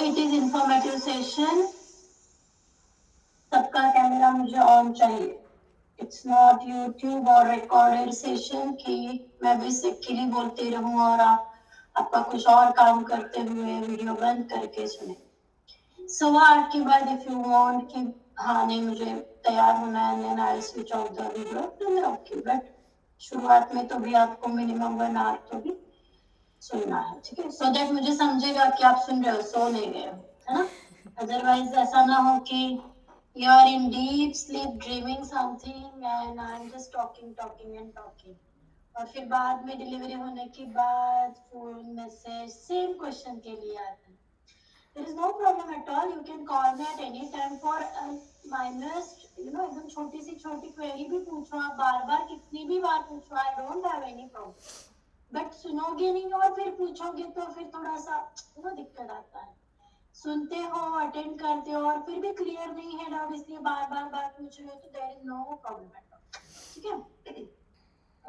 it is informative session. सबका camera मुझे on चाहिए. It's not YouTube और recorded session कि मैं बेसिकली बोलती रहूं और आपका कुछ और काम करते हुए वीडियो बंद करके सुने. सवा 8 के बाद if you want कि हाँ नहीं मुझे तैयार होना है then I'll switch off the video then okay, but शुरुआत में तो भी आपको मिनिमम 1 आवर तो भी सुनना है, ठीक है, सो दैट मुझे समझेगा कि आप सुन रहे हो, सो नहीं गए हो, है ना. अदरवाइज ऐसा ना हो कि you are in deep sleep dreaming something and I am just talking and talking और फिर बाद में डिलीवरी होने के बाद फोन मैसेज सेम क्वेश्चन के लिए आता है. There is no problem at all. You can call me at any time for minus, एकदम छोटी सी छोटी क्वेरी भी पूछो आप बार-बार कितनी भी बार पूछो. I don't have any problem. But सुनोगे नहीं और फिर पूछोगे तो फिर थोड़ा सा दिक्कत आता है. सुनते हो अटेंड करते हो और फिर भी क्लियर नहीं है डाउट इसलिए बार बार पूछ रहे हो तो there is no problem at all, ठीक है.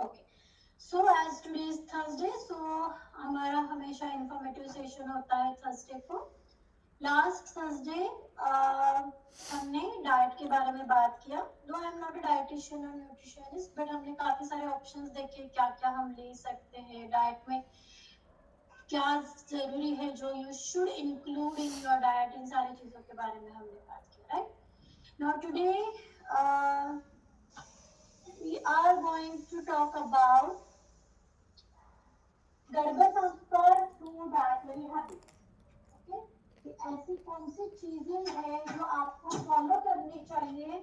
Okay, so as today is Thursday, so हमारा हमेशा इंफॉर्मेटिव सेशन होता है थर्सडे को. लास्ट थर्सडे हमने डाइट के बारे में बात किया. दो I am not a dietitian और न्यूट्रिशनिस्ट बट हमने काफी सारे ऑप्शंस देखे क्या क्या हम ले सकते हैं डाइट में, क्या जरूरी है जो you should include in your diet, इन सारी चीजों के बारे में हमने बात किया. Right now today we are going to talk about गर्भसंस्कार थ्रू डाइटरी हैबिट्स. ऐसी कौन सी चीजें हैं जो आपको फॉलो करनी चाहिए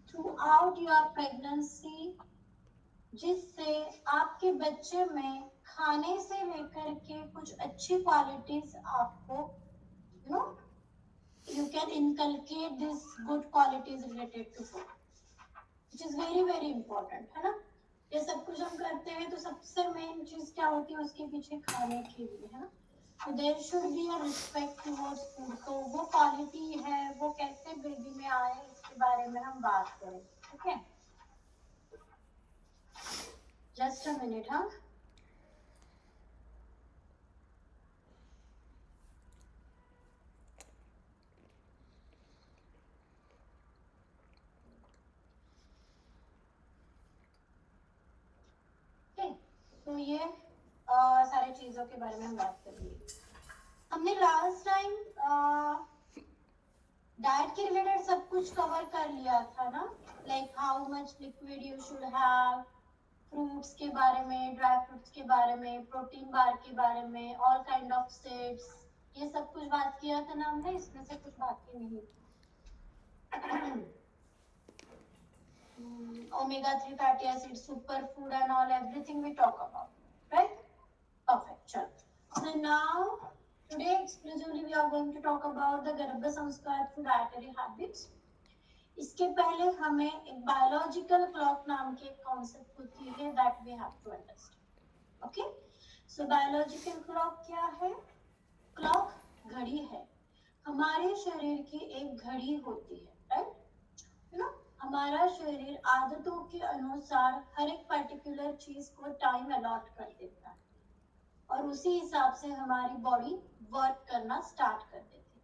थ्रू आउट योर प्रेगनेंसी जिससे आपके बच्चे में खाने से लेकर के कुछ अच्छी क्वालिटीज आपको you can inculcate this good qualities related to food which is very very important, है ना. ये सब कुछ हम करते हैं तो सबसे मेन चीज क्या होती है उसके पीछे खाने के लिए, है ना. So there should be a respect towards food. तो वो क्वालिटी है वो कैसे बेबी में आए इसके बारे में हम बात करें. Okay, just a minute. हाँ, तो ये सारी चीजों के बारे में हम बात करेंगे. हमने लास्ट टाइम डाइट के रिलेटेड सब कुछ कवर कर लिया था ना, like how much liquid you should have, fruits के बारे में, ड्राई फ्रूट्स के बारे में, प्रोटीन बार के बारे में, ऑल काइंड ऑफ सीड्स, ये सब कुछ बात किया था ना हमने. इसमें से कुछ बाकी नहीं. omega-3 fatty acids, superfood and all everything we talk about, right? Perfect. Chalo. So now today exclusively we are going to talk about the Garbha Sanskar through dietary habits. इसके पहले हमें एक बायोलॉजिकल क्लॉक नाम की एक concept होती है that we have to understand. Okay, so biological clock क्या है? क्लॉक घड़ी है. हमारे शरीर की एक घड़ी होती है, राइट. हमारा शरीर आदतों के अनुसार हर एक पर्टिकुलर चीज को टाइम अलॉट कर देता है और उसी हिसाब से हमारी बॉडी वर्क करना स्टार्ट कर देती है.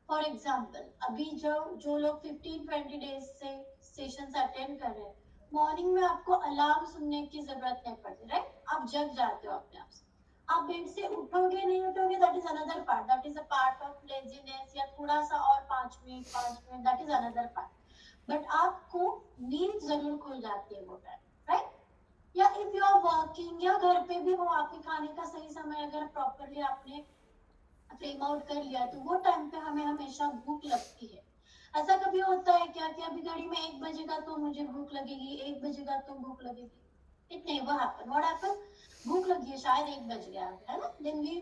फॉर एग्जाम्पल अभी जो लोग 15-20 डेज से सेशंस अटेंड कर रहे हैं, मॉर्निंग में आपको अलार्म सुनने की जरूरत नहीं पड़ती, राइट. आप जग जाते हो अपने आप से. आप बेड से उठोगे नहीं उठोगे that is another part, that is a part of laziness या थोड़ा सा और 5 minute that is another part. But आपको नींद जरूर खुल जाती है वो टाइम, राइट. या इफ यू आर वर्किंग या घर पे भी हो, आपके खाने का सही समय अगर प्रॉपरली आपने फ्रेम आउट कर लिया तो वो टाइम पे हमें हमेशा भूख लगती है. ऐसा कभी होता है क्या कि अभी घड़ी में 1 बजेगा तो मुझे भूख लगेगी, 1 बजेगा तो भूख लगेगी? It never happen. What happen? भूख लगी है, शायद 1 बज गया है ना, then we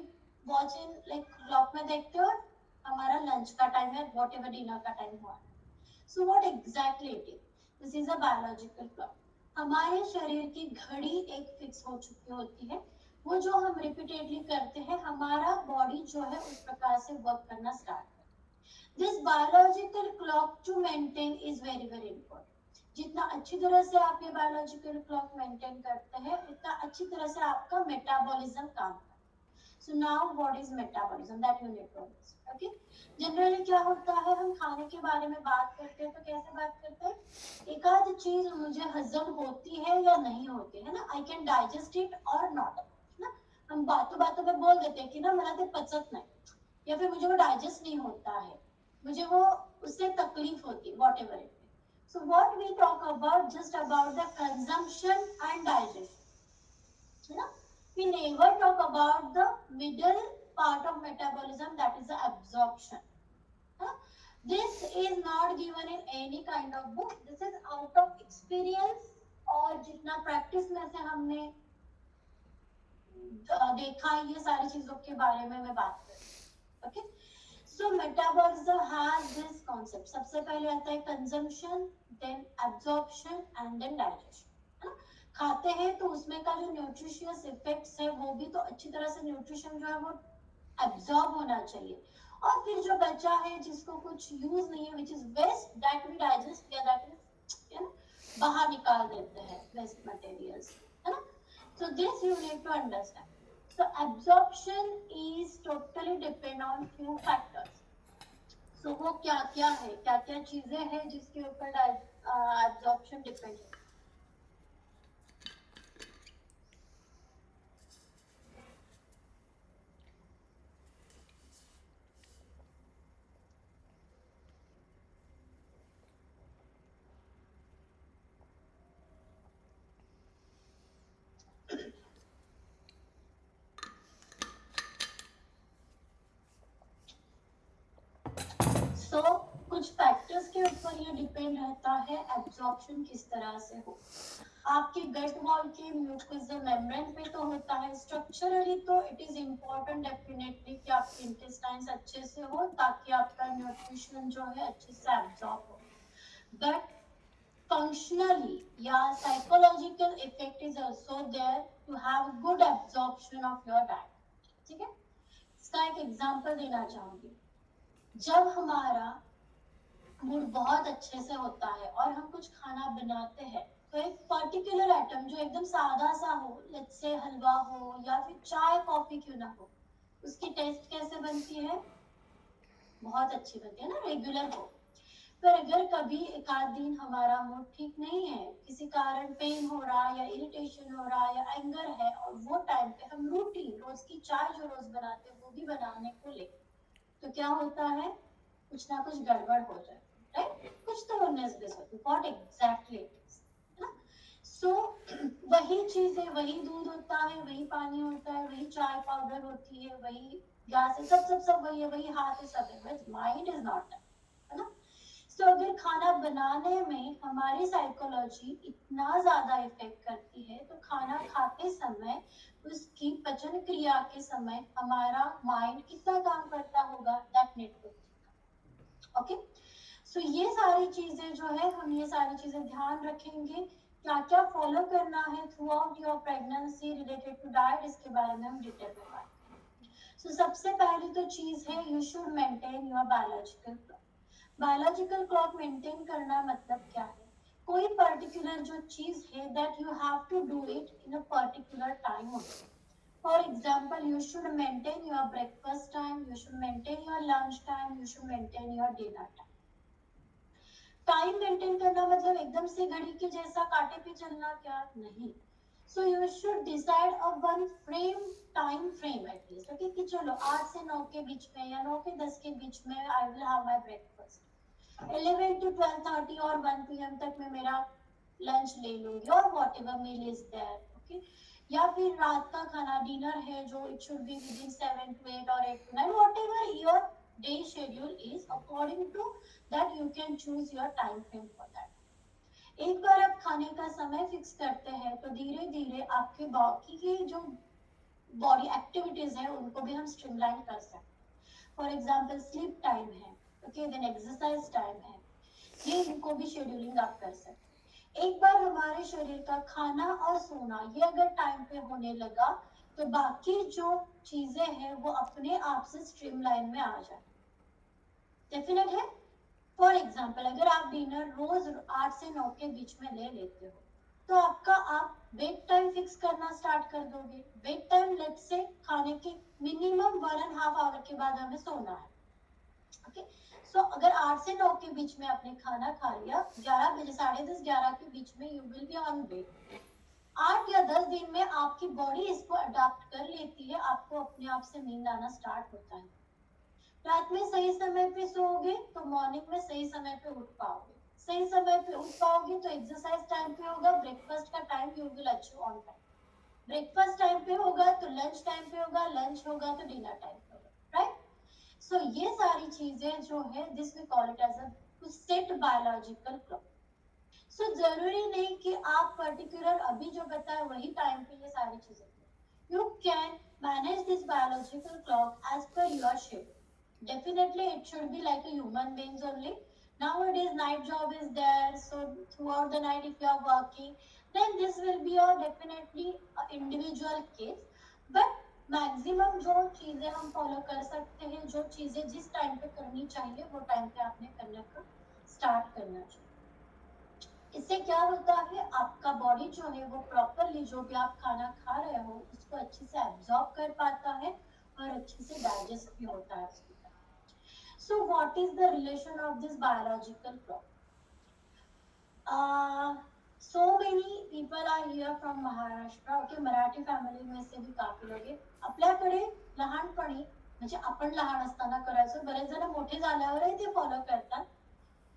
watch in like clock में देखते हो हमारा लंच का टाइम है, व्हाटएवर डिनर का टाइम हुआ. So what exactly it is? This is a biological clock. हमारे शरीर की घड़ी एक फिक्स हो चुकी होती है. वो जो हम रिपीटेडली करते हैं हमारा बॉडी जो है उस प्रकार से वर्क करना स्टार्ट करता है. This biological clock to maintain is very very important. जितना अच्छी तरह से आप ये biological clock maintain करते हैं उतना अच्छी तरह से आपका मेटाबॉलिज्म काम करता है. So now what is metabolism? That you need to understand. Okay. Generally क्या होता है, हम खाने के बारे में बात करते हैं तो कैसे बात करते हैं, एक आध चीज मुझे हजम होती है या नहीं होती है ना, आई कैन डाइजेस्ट इट और नॉट ना, हम बातों बातों में बोल देते हैं कि ना मला ते पचत नहीं, या फिर मुझे वो डाइजेस्ट नहीं होता है, मुझे वो उससे तकलीफ होती है, what ever it. So what we talk about just about the consumption and digestion, you know, we never talk about the middle part of metabolism, that is the absorption. Huh? This is not given in any kind of book, this is out of experience और जितना practice में से हमने देखा ये सारी चीजों के बारे में मैं बात कर रही हूँ। Okay, so metabolism has this concept, सबसे पहले आता है consumption, then absorption and then digestion. खाते हैं तो उसमें का जो न्यूट्रिशियस इफेक्ट्स है वो भी तो अच्छी तरह से न्यूट्रिशन जो है वो एब्जॉर्ब होना चाहिए, और फिर जो बचा है जिसको कुछ यूज नहीं है which is waste, that we digest या दैट इज बाहर निकाल देते हैं वेस्ट मटेरियल्स, है ना। So this you need to understand. So absorption is totally depend on few factors. So वो क्या क्या है, क्या क्या चीजें हैं जिसके ऊपर absorption डिपेंड है। So कुछ फैक्टर्स के ऊपर ये डिपेंड रहता है एब्जॉर्प्शन किस तरह से हो। आपके गट वॉल के म्यूकस मेम्ब्रेन पे तो होता है, स्ट्रक्चरली तो इट इज इम्पोर्टेंट डेफिनेटली कि आपके इंटेस्टाइन्स अच्छे से हो ताकि आपका न्यूट्रिशन जो है अच्छे से एब्जॉर्ब हो, बट functionally या psychological effect is also there to have good absorption of your diet। ठीक है, इसका एक एग्जांपल देना चाहूंगी। जब हमारा मूड बहुत अच्छे से होता है और हम कुछ खाना बनाते हैं तो एक पर्टिकुलर आइटम जो एकदम सादा सा हो, लेट्स से हलवा हो या फिर चाय कॉफी क्यों ना हो, उसकी टेस्ट कैसे बनती है, बहुत अच्छी बनती है ना, रेगुलर हो। पर अगर कभी एक आध दिन हमारा मूड ठीक नहीं है, किसी कारण पेन हो रहा है या इरिटेशन हो रहा है या एंगर है, और वो टाइम पे हम रूटीन रोज की चाय जो रोज बनाते हैं वो भी बनाने को ले, तो क्या होता है, कुछ ना कुछ गड़बड़ हो जाए, राइट, कुछ तो उन्नीस होती है, व्हाट एग्जैक्टली इट इज, है ना। सो वही चीजें, वही दूध होता है, वही पानी होता है, वही चाय पाउडर होती है, वही गैस है, सब सब सब वही है, वही हाथ है, सब है, but mind is not that, है ना। तो अगर खाना बनाने में हमारी साइकोलॉजी इतना ज्यादा इफेक्ट करती है तो खाना खाते समय उसकी पचन क्रिया के समय हमारा माइंड कितना काम करता होगा, दैट नीड टू ओके। सो ये सारी चीजें जो है, हम ये सारी चीजें ध्यान रखेंगे, क्या क्या फॉलो करना है throughout your pregnancy related to diet, इसके बारे में हम डिटेल में बात करेंगे। सो सबसे पहली तो चीज है, you should maintain your biological clock. Biological clock maintain करना मतलब क्या है, कोई पर्टिकुलर जो चीज है that you have to do it in a particular time only. For example, you should maintain your breakfast time, you should maintain your lunch time, you should maintain your dinner time। Time maintain करना मतलब एकदम से घड़ी के जैसा कांटे पे चलना क्या, नहीं। So you should decide a one frame, time frame at least, okay, कि चलो 8 से 9 के बीच में या 9 के 10 के बीच में I will have my breakfast, 11 to 12:30 और 1 PM तक मैं मेरा लंच ले लूंगी और whatever meal is there, okay. या फिर रात का खाना डिनर है जो it should be within 7 to 8 और 8 to 9, whatever your day schedule is, according to that you can choose your time frame for that. एक बार आप खाने का समय फिक्स करते हैं तो धीरे धीरे आपके बाकी के जो बॉडी एक्टिविटीज है उनको भी हम स्ट्रीमलाइन कर सकते हैं। फॉर एग्जाम्पल स्लीप टाइम है, ओके, देन एक्सरसाइज टाइम है, ये इनको भी शेड्यूलिंग आप कर सकते हैं। एक बार हमारे शरीर का खाना और सोना ये अगर टाइम पे होने लगा तो बाकी जो चीजें हैं वो अपने आप से स्ट्रीमलाइन में आ जाए, डेफिनेट है। फॉर एग्जाम्पल, अगर आप डिनर रोज 8 से 9 के बीच में ले लेते हो तो आपका आप वेक टाइम फिक्स करना स्टार्ट कर दोगे. वेक टाइम लेट्स से खाने के मिनिमम 1.5 आवर के बाद हमें सोना है. ओके, सो अगर 8 से 9 के बीच में आपने खाना खा लिया, 11 बजे 10:30 11 के बीच में यू विल बी ऑन वेक. 8 या 10 दिन में आपकी बॉडी इसको अडॉप्ट कर लेती है, आपको अपने आप से नींद आना स्टार्ट होता है. रात में सही समय पे सोओगे तो मॉर्निंग में सही समय पे उठ पाओगे. सही समय पे उठ पाओगे तो एक्सरसाइज टाइम पे होगा, ब्रेकफास्ट का time you will achieve on time. Breakfast time पे होगा तो लंच टाइम पे होगा, लंच होगा तो डिनर टाइम पे होगा. राइट. सो ये सारी चीजें जो है this we call it as a set biological clock. So जरूरी नहीं कि आप पर्टिकुलर अभी जो बताए वही टाइम पे ये सारी चीजें करें. You can manage this biological clock as per your schedule. Definitely it should be like a human beings only. Nowadays night job is there, so throughout the night if you are working, then this will be a definitely a individual case. But maximum जो चीजें हम follow कर सकते हैं, जो चीजें जिस time पे करनी चाहिए वो टाइम पे आपने करने का स्टार्ट करना चाहिए. इससे क्या होता है, आपका बॉडी जो है वो प्रॉपरली जो भी आप खाना खा रहे हो उसको अच्छे से एब्जॉर्ब कर पाता है और अच्छे से डाइजेस्ट भी होता है उसके. So what is the relation of this biological clock? So many people are here from Maharashtra. Okay, Marathi family में से भी काफी लोक आहेत. आपल्याकडे लहानपणी म्हणजे आपण लहान असताना करायचो, बरेच जण मोठे झाल्यावरही ते फॉलो करतात.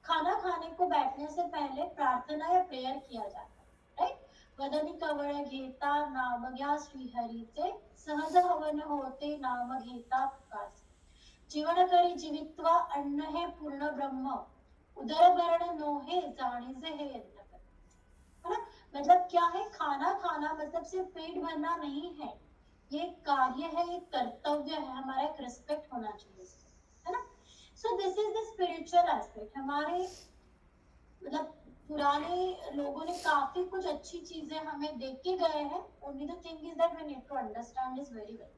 खाना खाने को बैठने से पहले प्रार्थना या प्रेयर किया जाता है. राइट. वदनी कवळ घेता नाम घ्या श्रीहरीचे, सहज हवन होते नाम घेता पुकारसे. जीवन करी जीवित्वा अन्न है पूर्ण ब्रह्म, उदर भरण नोहे जाणीजे हे यज्ञ कर. है ना. मतलब क्या है, खाना खाना मतलब सिर्फ पेट भरना नहीं है, ये कार्य है, ये कर्तव्य है, हमारा एक रिस्पेक्ट होना चाहिए, है ना. So this is the spiritual aspect. हमारे मतलब पुराने लोगों ने काफी कुछ अच्छी चीजें हमें देख के गए हैं. Only the thing is that we need to understand this very well.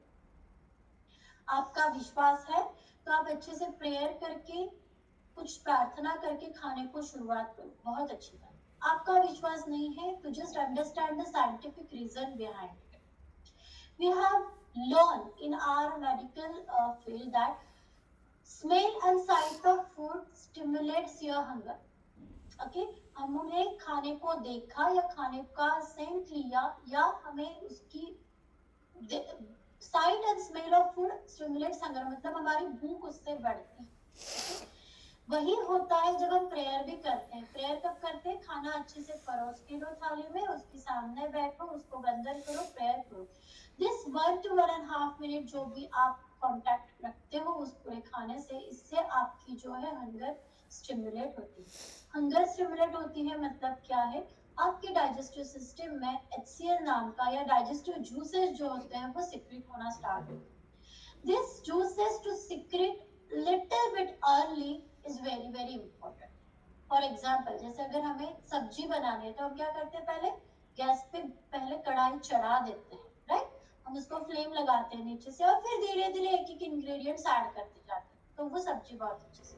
आपका विश्वास है तो आप अच्छे से प्रेयर करके कुछ प्रार्थना करके खाने को शुरुआत करो, बहुत अच्छी बात. आपका विश्वास नहीं है तो just understand the scientific reason behind it. We have learn in our medical field that smell and sight of food stimulates your hunger. Okay, हमने खाने को देखा या खाने का सेंट लिया या हमें उसकी site and smell of food stimulates hunger, मतलब हमारी भूख उससे बढ़ती है. वही होता है जब हम प्रेयर भी करते हैं. प्रेयर कब करते हैं, खाना अच्छे से परोस के लो थाली में, उसके सामने बैठो, उसको वंदन करो, प्रेयर करो. दिस 1 to 1.5 मिनट जो भी आप कांटेक्ट रखते हो उस पूरे खाने से, इससे आपकी जो है हंगर स्टिमुलेट होती है. हंगर स्टिमुलेट होती है मतलब क्या है, आपके डाइजेस्टिव सिस्टम में HCl नाम का या डाइजेस्टिव जूसेस जो होते हैं वो सिक्रेट होना स्टार्ट होते हैं. This juices to secrete little bit early is very very important. For example, जैसे अगर हमें सब्जी बनानी है तो हम क्या करते हैं, पहले गैस पे पहले कढ़ाई चढ़ा देते हैं. राइट. हम उसको फ्लेम लगाते हैं नीचे से और फिर धीरे धीरे एक एक इंग्रेडिएंट्स ऐड करते जाते हैं तो वो सब्जी बहुत अच्छे से.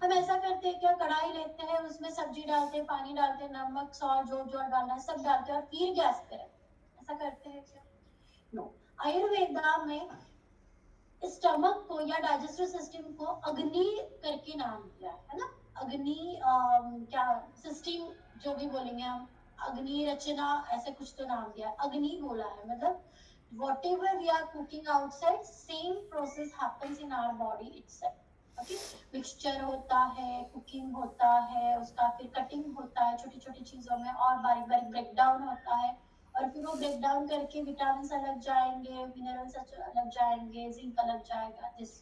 हम ऐसा करते हैं क्या, कढ़ाई लेते हैं, उसमें सब्जी डालते हैं, पानी डालते हैं, नमक सॉल्ट जो जो डालना है सब डालते हैं और फिर गैस पे रखते हैं. ऐसा करते हैं क्या? नो. आयुर्वेदा में स्टमक को या डाइजेस्टिव सिस्टम को अग्नि करके नाम दिया है ना. अग्नि क्या सिस्टम जो भी बोलेंगे हम, अग्नि रचना ऐसे कुछ तो नाम दिया है. अग्नि बोला है मतलब whatever we are cooking outside, same process happens in our body itself. Okay, mixture होता है, कुकिंग होता है, उसका फिर कटिंग होता है छोटी छोटी चीजों में और बारीक बारीक ब्रेक डाउन होता है और फिर वो ब्रेक डाउन करके विटामिन अलग जाएंगे, मिनरल्स अलग जाएंगे, जिंक अलग जाएगा. This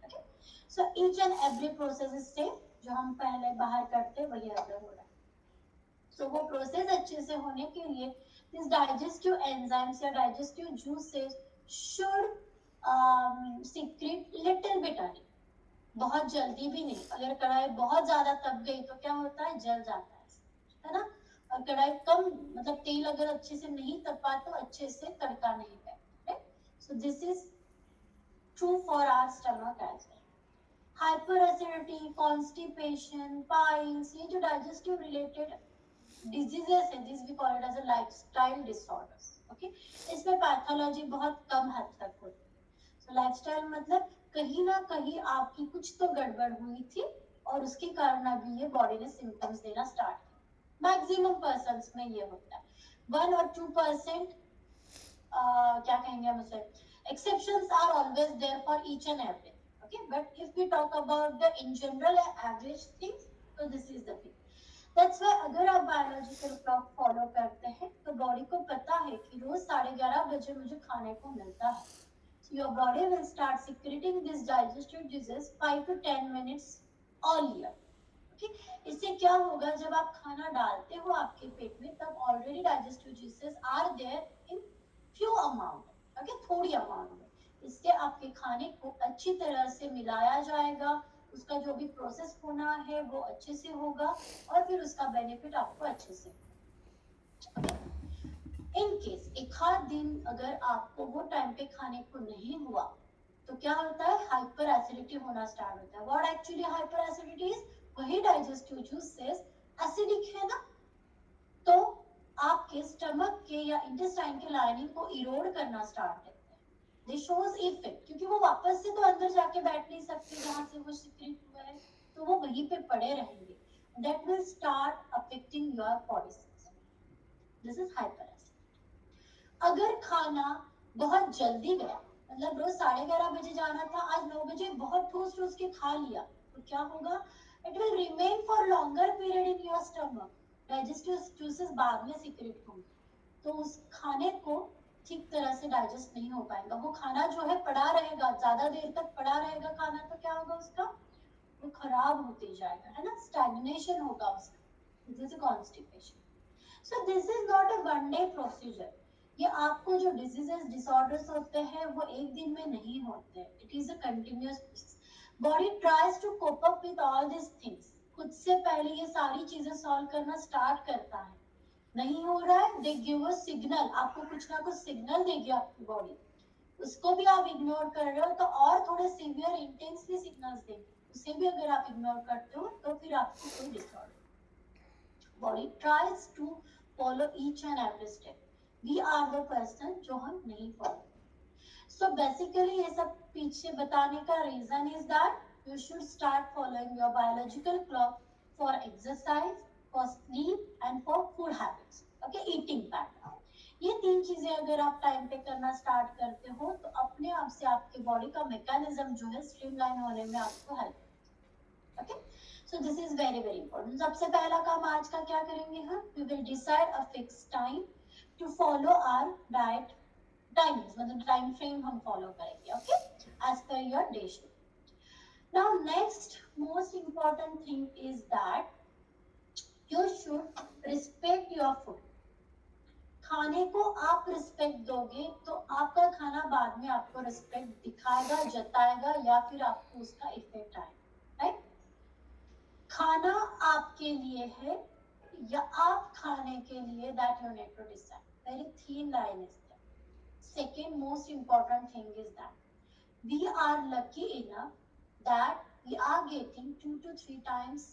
okay. So each and every process is same. जो हम पहले बाहर करते वही अंदर हो रहा है. सो वो प्रोसेस अच्छे से होने के लिए दिस डाइजेस्टिव एंजाइम्स या digestive juices should secret little bit early. बहुत जल्दी भी नहीं. अगर कढ़ाई बहुत ज्यादा तप गई तो क्या होता है, जल जाता है ना. और कढ़ाई कम मतलब तेल अगर अच्छे से नहीं तपा तो अच्छे से तड़का नहीं बैठता. So this is true for our stomach as well. Hyper acidity, constipation, piles, ये जो डाइजेस्टिव रिलेटेड डिजीजेस है, this we call it as a lifestyle disorders. Okay, इसमें पैथोलॉजी बहुत कम हद तक होती है। सो लाइफस्टाइल मतलब कहीं ना कहीं आपकी कुछ तो गड़बड़ हुई थी और उसके कारण अभी ये बॉडी ने सिम्टम्स देना स्टार्ट किया। मैक्सिमम पर्सन्स में ये होता है, 1 और 2% क्या कहेंगे हम उसे, exceptions are always there for each and everything. Okay, but if we talk about the in general average things, so this is the thing. That's why अगर आप बायोलॉजिकल क्लॉक फॉलो करते हैं तो बॉडी को पता है कि रोज 11:30 मुझे खाने को मिलता है। So your body will start secreting this digestive juices 5 to 10 minutes earlier. Okay? इससे क्या होगा, जब आप खाना डालते हो आपके पेट में तब already digestive juices are there in few amount, okay? थोड़ी अमाउंट में। इससे आपके खाने को अच्छी तरह से मिलाया जाएगा, उसका जो भी प्रोसेस होना है वो अच्छे से होगा और फिर उसका बेनिफिट आपको अच्छे से। इन केस एक आध दिन अगर आपको वो टाइम पे खाने को नहीं हुआ तो क्या होता है, हाइपर एसिडिटी होना स्टार्ट होता है। What actually hyper acidity is, वही डाइजेस्टिव जूसेस एसिडिक है ना, तो आपके स्टमक के या इंटेस्टाइन के लाइनिंग को इरोड करना स्टार्ट करते हैं। दिस शोज इफेक्ट, क्योंकि वो वापस से तो अंदर जाके बैठ नहीं सकते जहां से वो सिक्रेट हुआ है, तो वो वहीं पे पड़े रहेंगे। That will start affecting your body system. This is hyper acidity. अगर खाना बहुत जल्दी गया, मतलब रोज 11:30 जाना था, आज 9 बजे बहुत ठूस ठूस के खा लिया, तो क्या होगा, it will remain for longer period in your stomach. Digestive juices बाद में सीक्रेट होंगे, तो उस खाने को ठीक तरह से डाइजेस्ट नहीं हो पाएगा। वो खाना जो है पड़ा रहेगा, ज्यादा देर तक पड़ा रहेगा खाना, तो क्या होगा उसका, वो खराब होते जाएगा, है ना, स्टैग्नेशन होगा उसका, this is constipation. So this is not a one day procedure. ये आपको जो डिजीजेस डिसऑर्डर्स होते हैं वो एक दिन में नहीं होते, it is a continuous process. Body tries to cope up with all this things, खुद से पहले ये सारी चीजें सॉल्व करना स्टार्ट करता है, नहीं हो रहा है, दे गिव अ सिग्नल, आपको कुछ ना कुछ सिग्नल देगी आपकी बॉडी, उसको भी आप इग्नोर कर रहे हो तो और थोड़े सीवियर इंटेंसली सिग्नल्स देंगे, उसे भी अगर आप इग्नोर करते हो तो फिर आपको कोई disorder. Body tries to follow each and every step, we are the person जो हम नहीं फॉलो। सो बेसिकली ये सब पीछे बताने का reason is that you should start following your biological clock for exercise, for sleep and for food habits. Okay, eating pattern, ये 3 चीजें अगर आप टाइम पे करना स्टार्ट करते हो तो अपने आप से आपके बॉडी का मैकेनिज्म जो है स्ट्रीमलाइन होने में आपको help. Okay, so this is very very important. सबसे पहला काम आज का क्या करेंगे हम, we will decide a fix time to follow our diet timings, मतलब टाइम फ्रेम हम फॉलो करेंगे, okay, as per your day schedule. Now next most important thing is that you should respect your food. खाने को आप respect दोगे तो आपका खाना बाद में आपको रिस्पेक्ट दिखाएगा, जताएगा या फिर आपको उसका इफेक्ट आएगा, राइट। खाना आपके लिए है या आप खाने के लिए, that you need to decide, very thin line is there. Second most important thing is that we are lucky enough that we are getting 2 to 3 times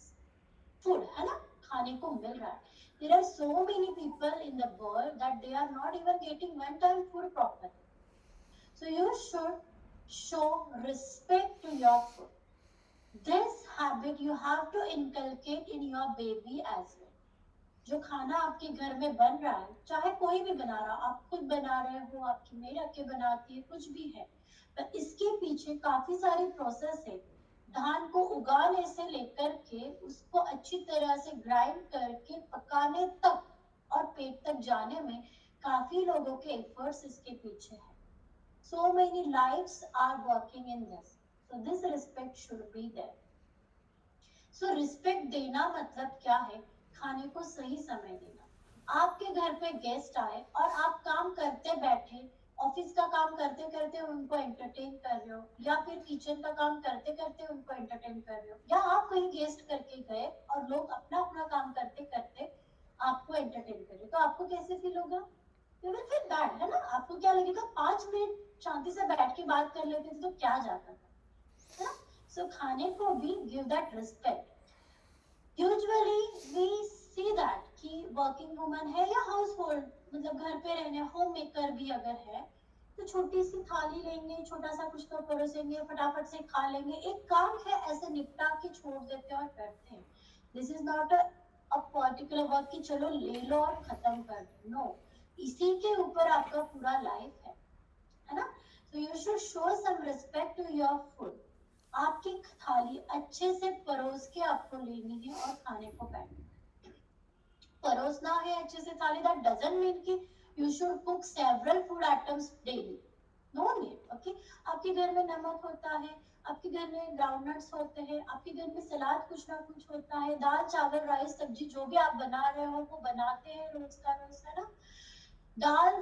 फूड, है ना, खाने को मिल रहा है। There are so many people in the world that they are not even getting one time food properly. So you should show respect to your food. This habit you have to inculcate in your baby as well. जो खाना आपके घर में बन रहा है, चाहे कोई भी बना रहा, आप खुद बना रहे हो, आपकी मेड आके बनाती है, कुछ भी है, पर इसके पीछे काफी सारी प्रोसेस है। धान को उगाने से लेकर के उसको अच्छी तरह से ग्राइंड करके पकाने तक और पेट तक जाने में काफी लोगों के एफर्ट्स इसके पीछे है। So many lives are working in this. So this respect should be there. So respect देना मतलब क्या है, खाने को सही समय देना। आपके घर पे गेस्ट आए और आप काम करते बैठे, ऑफिस का काम करते करते उनको एंटरटेन कर रहे हो, या फिर किचन का काम करते करते उनको एंटरटेन कर रहे हो, या आप कहीं गेस्ट करके गए और लोग अपना अपना काम करते करते आपको एंटरटेन कर रहे हो, तो आपको कैसे फील होगा, यू विल फील बैड, है ना। आपको क्या लगेगा, 5 मिनट शांति से बैठ के बात कर लेते थे तो क्या जाता था, है ना। सो खाने को भी give that respect. Usually we see that कि वर्किंग वुमन है या हाउस होल्ड, मतलब घर पे रहने होम मेकर भी अगर है, तो छोटी सी थाली लेंगे, छोटा सा कुछ तो परोसेंगे, फटाफट से खा लेंगे, एक काम है ऐसे निपटा के छोड़ देते हैं और करते हैं. This is not a particular work कि चलो ले लो और खत्म कर दो. नो, इसी के ऊपर आपका पूरा लाइफ है ना. So you should show some respect to your food. आपकी थाली अच्छे से परोस के आपको लेनी है और खाने को बैठना. परोसना है अच्छे से थाली, that doesn't mean कि you should cook several food items daily. No need. Okay. आपके घर में नमक होता है, आपके घर में ग्राउंडनट्स होते हैं, आपके घर में सलाद कुछ ना कुछ होता है, दाल चावल राइस सब्जी जो भी आप बना रहे हो वो बनाते हैं रोज का रोज, है ना. दाल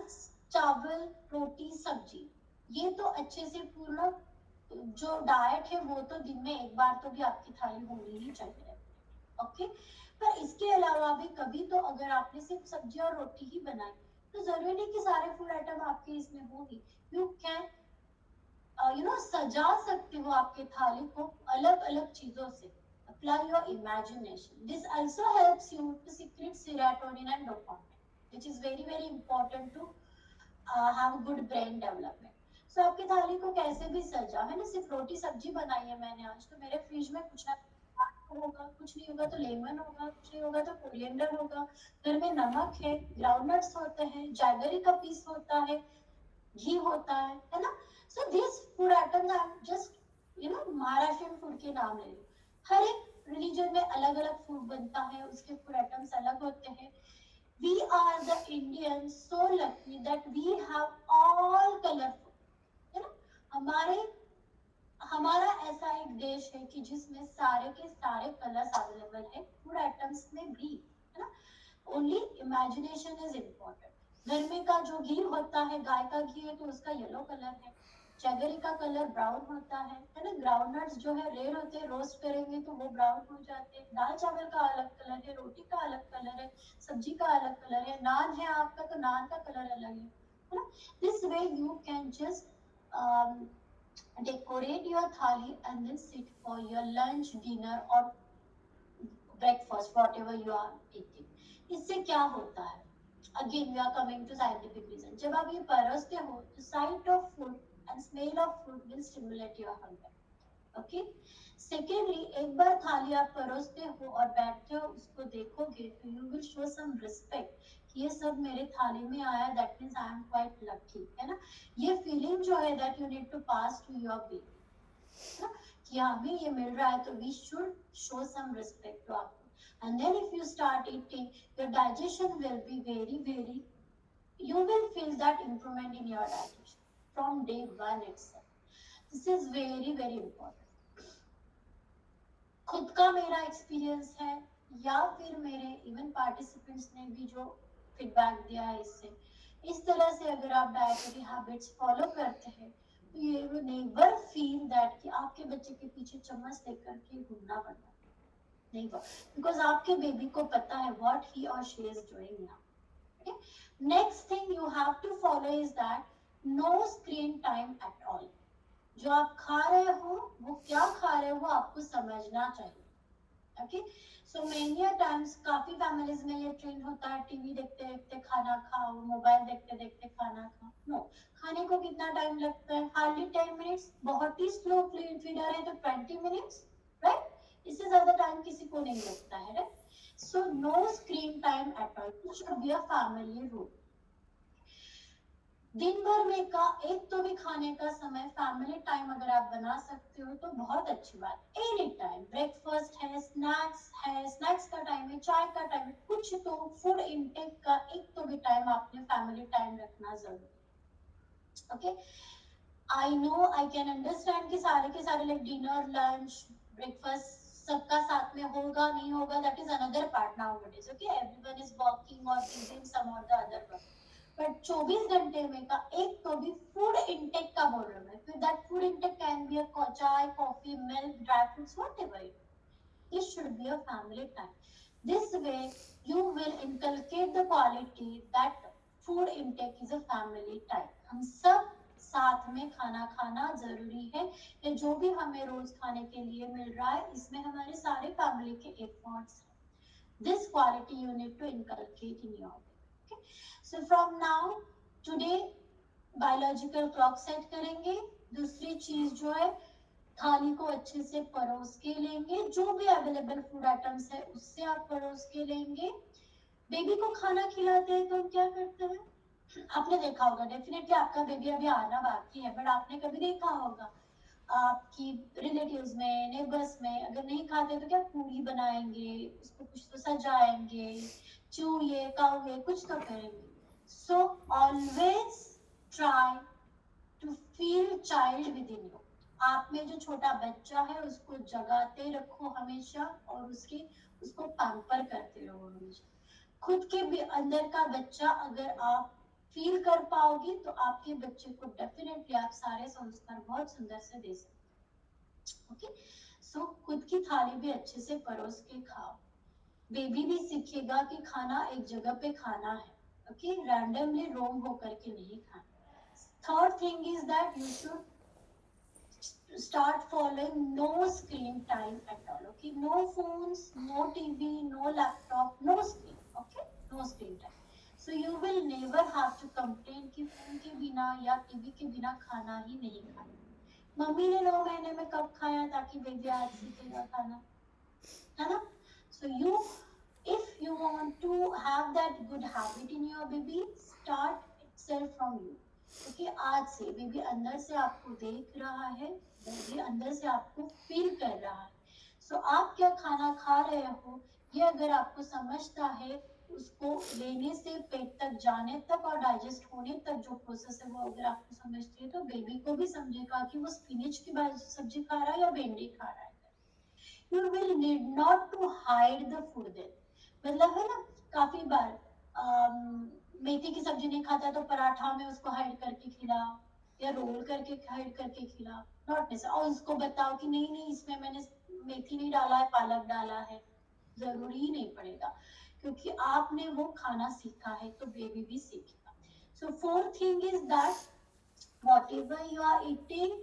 चावल रोटी सब्जी, ये तो अच्छे से पूर्ण जो डाइट है वो तो दिन में एक बार तो भी आपकी थाली होनी ही चाहिए. ओके. पर इसके अलावा भी कभी तो अगर आपने सिर्फ सब्जी और रोटी ही बनाई तो जरूरी नहीं कि सारे फूड आइटम आपके इसमें होगी. यू कैन सजा सकते हो आपके थाली को अलग अलग चीजों से. Apply your imagination. This also helps you to secrete serotonin and dopamine, which is very very important to have good brain development. So आपकी थाली को कैसे भी सजा, है ना. सिर्फ रोटी सब्जी बनाई है मैंने आज, तो मेरे फ्रिज में कुछ ना होगा, कुछ नहीं होगा तो लेमन होगा, कुछ नहीं होगा तो कोरिएंडर होगा, घर में नमक है, ग्राउंडनट्स होते हैं, जैगरी का पीस होता है, घी होता है ना. So this food items I am just Maharashtrian food के नाम ले रही हूँ. हर एक रिलीजन में अलग अलग फूड बनता है, उसके फूड आइटम्स अलग होते हैं. We are the Indians so lucky that we have all colorful, है ना. हमारे हमारा ऐसा एक देश है कि जिसमें सारे के सारे कलर्स अवेलेबल है फूड आइटम्स में भी, है ना. Only imagination is important. घर में का जो घी होता है, गाय का घी है तो उसका येलो कलर है, जैगरी का कलर ब्राउन होता है ना. ग्राउंडनट्स जो है रेड होते हैं, रोस्ट करेंगे तो वो ब्राउन हो जाते हैं. दाल चावल का अलग कलर है, रोटी का अलग कलर है, सब्जी का अलग कलर है, नान है आपका तो नान का कलर अलग है ना. This way you can just decorate your thali and then sit for your lunch, dinner or breakfast, whatever you are eating. इससे क्या होता है, again we are coming to scientific reason. जब आप ये परोसते हो तो sight of food and smell of food will stimulate your hunger. Okay. Secondly, एक बार थाली आप परोसते हो और बैठते हो उसको देखोगे तो you will show some respect कि ये सब मेरे थाली में आया, that means I am quite lucky, है ना. ये feeling जो है that you need to pass to your baby, है ना, कि हमें ये मिल रहा है तो we should show some respect to our food. And then if you start eating, your digestion will be very very, you will feel that improvement in your digestion from day one itself. This is very very important. खुद का मेरा experience है या फिर मेरे even participants ने भी जो फीडबैक दिया है, इससे इस तरह से अगर आप डाइटरी हैबिट्स फॉलो करते हैं तो ये विल नेवर फील दैट कि आपके बच्चे के पीछे चम्मच लेकर के घूमना पड़ता है, नहीं, बिकॉज आपके बेबी को पता है व्हाट ही और she is doing now. Next thing you have to follow is that no screen time at all. जो आप खा रहे हो वो क्या खा रहे हो वो आपको समझना चाहिए. ओके. सो मेनी टाइम्स काफी फैमिलीज में ये ट्रेंड होता है टीवी देखते देखते खाना खाओ, मोबाइल देखते देखते खाना खाओ. नो, खाने को कितना टाइम लगता है, हार्डली 10 मिनट्स, बहुत ही स्लो फीडर है तो 20 मिनट्स, राइट. इससे ज्यादा टाइम किसी को नहीं लगता है, right. So no screen time at all. It should be a family rule. दिन भर में का एक तो भी खाने का समय फैमिली टाइम अगर आप बना सकते हो तो बहुत अच्छी बात. एनी टाइम, ब्रेकफास्ट है, स्नैक्स का टाइम है, चाय का टाइम है, कुछ तो फूड इनटेक का एक तो भी टाइम आपने फैमिली टाइम रखना जरूरी. Okay. I know, I can understand कि सारे के सारे लाइक डिनर लंच ब्रेकफास्ट सबका साथ में होगा नहीं होगा, that is another part nowadays. Okay, everyone is working और बिजी इन सम और द अदर वर्क. बट 24 घंटे में का एक तो भी फूड इनटेक का बोल रहा हूँ. फिर that food intake can be a chai, coffee, milk, dry fruits, whatever it. This should be a family time. This way you will inculcate the quality that food intake is a family time. हम सब साथ में खाना खाना जरूरी है. ये जो भी हमें रोज खाने के लिए मिल रहा है इसमें हमारे सारे फैमिली के एफर्ट्स हैं. This quality you need to inculcate in your baby. Okay, so from now today biological clock set करेंगे. दूसरी चीज जो है, थाली को अच्छे से परोस के लेंगे, जो भी अवेलेबल फूड आइटम्स है उससे आप परोस के लेंगे. बेबी को खाना खिलाते हैं तो हम क्या करते हैं, आपने देखा होगा डेफिनेटली, आपका बेबी अभी आना बाकी है, बट आपने कभी देखा होगा आपकी रिलेटिव्स में, नेबर्स में, अगर नहीं खाते तो क्या पूरी बनाएंगे, उसको कुछ तो सजाएंगे, चूहे काउए कुछ तो करेंगे. So always try to feel child within you. आप में जो छोटा बच्चा है उसको जगाते रखो हमेशा, और उसको पैम्पर करते रहो हमेशा. खुद के भी अंदर का बच्चा अगर आप फील कर पाओगे तो आपके बच्चे को डेफिनेटली आप सारे संस्कार बहुत सुंदर से दे सकते. ओके, सो खुद की थाली भी अच्छे से परोस के खाओ. बेबी भी सीखेगा कि खाना एक जगह पे खाना है. ओके, रैंडमली रोम होकर के नहीं खाना. Third thing is that you should start following no screen time at all. Okay, no phones, no TV, no laptop, no screen. Okay, no screen time. So you will never have to complain कि phone के बिना या TV के बिना खाना ही नहीं खाया. Mummy ने 9 महीने में कब खाया ताकि बेबी आज सीखेगा खाना, है ना. So you, if you want to have that good habit in your baby, start itself from you. क्योंकि आज से बेबी अंदर से आपको देख रहा है, बेबी अंदर से आपको फील कर रहा है. सो आप क्या खाना खा रहे हो ये अगर आपको समझता है, उसको लेने से पेट तक जाने तक और डाइजेस्ट होने तक जो प्रोसेस है वो अगर आपको समझती है, तो बेबी को भी समझेगा कि वो स्पिनच की सब्जी खा रहा है या भिंडी खा रहा है. You will need not to hide the food there. मतलब है ना, काफी बार मेथी की सब्जी नहीं खाता तो पराठा में उसको हाइड करके खिलाओ या रोल करके हाइड करके खिलाओ. Not necessary. और उसको बताओ कि नहीं नहीं इसमें मैंने मेथी नहीं डाला है, पालक डाला है. जरूरी ही नहीं पड़ेगा, क्योंकि आपने वो खाना सीखा है तो बेबी भी सीखेगा. So fourth thing is that whatever you are eating,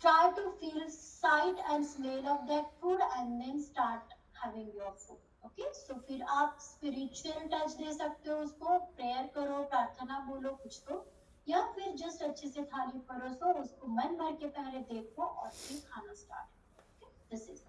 try to feel sight and smell of that food and then start having your food. Okay, so फिर आप spiritual touch दे सकते हो उसको, प्रेयर करो, प्रार्थना बोलो कुछ तो, या फिर जस्ट अच्छे से थाली परोसो, उसको मन भर के पहले देखो और फिर खाना start. Okay, this is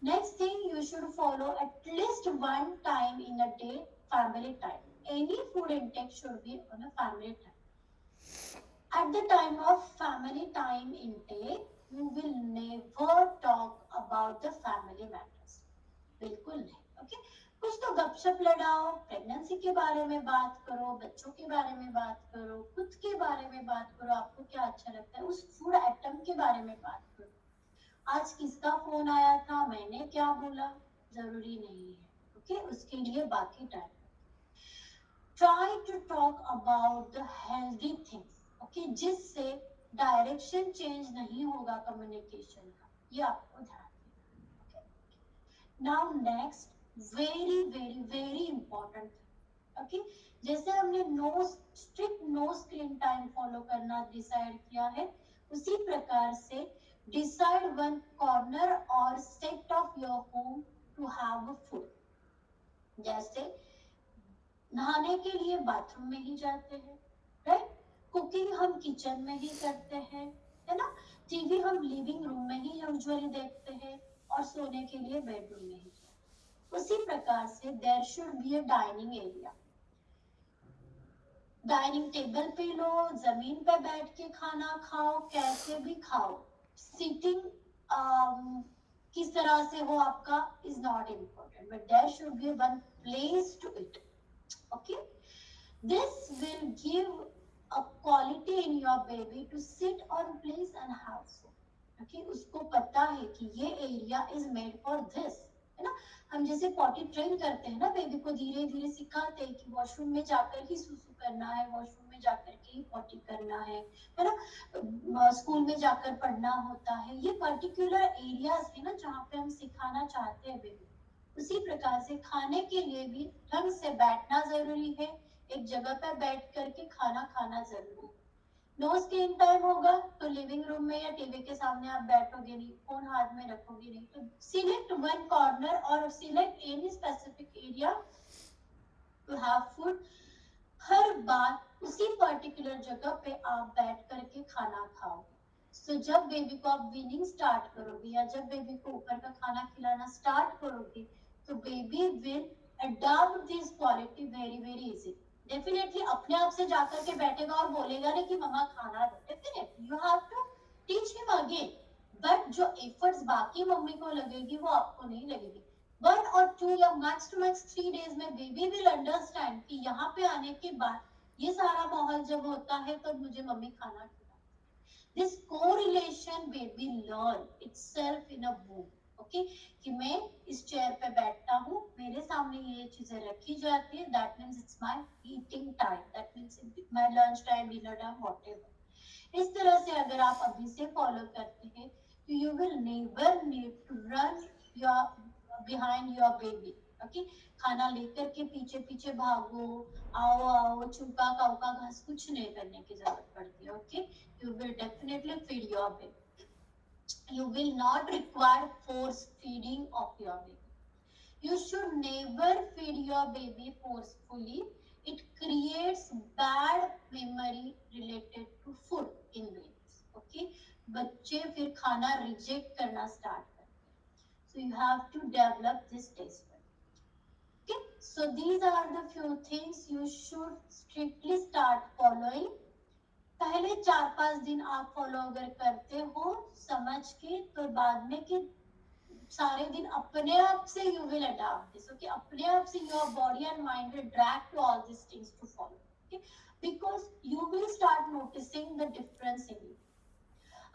next thing. You should follow at least one time in a day family time. Any food intake should be on a family time. At the time of family time intake, you will never talk about the family matters. बिल्कुल नहीं. Okay, कुछ तो गपशप लड़ाओ, pregnancy के बारे में बात करो, बच्चों के बारे में बात करो, खुद के बारे में बात करो, आपको क्या अच्छा लगता है, उस फूड आइटम के बारे में बात करो. आज किसका फोन आया था, मैंने क्या बोला, जरूरी नहीं है. ओके, उसके लिए बाकी time. Try to talk about the healthy things. Okay, जिससे डायरेक्शन चेंज नहीं होगा कम्युनिकेशन का, ये आपको ध्यान देना. Okay, now next very very very important. Okay, जैसे हमने strict no screen time follow करना डिसाइड किया है, उसी प्रकार से डिसाइड वन कॉर्नर और set of your home to have food. जैसे नहाने के लिए बाथरूम में ही जाते हैं, राइट. कुकिंग हम किचन में ही करते हैं, है ना. टीवी हम लिविंग रूम में ही यूजुअली देखते हैं और सोने के लिए बेडरूम में ही. उसी प्रकार से there should be a dining area. Dining table पे लो, जमीन पे बैठ के खाना खाओ, कैसे भी खाओ. सीटिंग किस तरह से हो आपका is not important, but there should be one place to eat. Okay, this will give a quality in your baby to sit on place and have food. Okay, उसको पता है कि ये area is made for this, है ना. हम जैसे potty train करते हैं ना, बेबी को धीरे धीरे सिखाते हैं कि वॉशरूम में जाकर ही सुसु करना है, वॉशरूम में जाकर के ही पॉटी करना है ना. स्कूल में जाकर पढ़ना होता है. ये पर्टिकुलर एरियाज है ना जहाँ पे हम सिखाना चाहते हैं बेबी. उसी प्रकार से खाने के लिए भी ढंग से बैठना जरूरी है, एक जगह पर बैठ करके खाना खाना जरूरी है. नो स्क्रीन टाइम होगा तो लिविंग रूम में या टीवी के सामने आप बैठोगे नहीं, फोन हाथ में रखोगे नहीं, तो सिलेक्ट वन कॉर्नर और select any specific area to have food. हर बार उसी पर्टिकुलर जगह पे आप बैठ करके खाना खाओगे। So, जब बेबी को आप वीनिंग स्टार्ट करोगे या जब बेबी को ऊपर का खाना खिलाना स्टार्ट करोगे तो baby will adopt this quality very very easy. Definitely अपने आप से जाकर के बैठेगा और बोलेगा नहीं कि मम्मा खाना दो, definitely you have to teach him again, but जो एफर्ट्स बाकी मम्मी को लगेगी वो आपको नहीं लगेगी। 1 और 2 या मैक्स टू मैक्स 3 days में बेबी विल अंडरस्टैंड कि यहाँ पे आने के बाद ये सारा माहौल जब होता है तो मुझे मम्मी खाना खिलाती। This correlation baby learn itself in a womb. Okay, कि मैं इस चेयर पे बैठता हूँ, मेरे सामने ये चीजें रखी जाती है, that means it's my eating time, that means my lunch time, dinner time, whatever. इस तरह से अगर आप अभी से फॉलो करते हैं तो you will never need to run your behind your baby. Okay, खाना लेकर के पीछे पीछे भागो, आओ आओ चुका काउका घास, कुछ नहीं करने की जरूरत पड़ती है। Okay, you will definitely feed your baby. You will not require force feeding of your baby. You should never feed your baby forcefully. It creates bad memory related to food in babies. Okay, बच्चे फिर खाना reject करना start करते हैं। So you have to develop this taste bud. Okay, so these are the few things you should strictly start following. पहले 4-5 दिन आप follow अगर करते हो समझ के, तो बाद में कि सारे दिन अपने आप से you will adopt this. Okay, अपने आप से your body and mind will drag to all this things to follow. Okay, because you will start noticing the difference in you.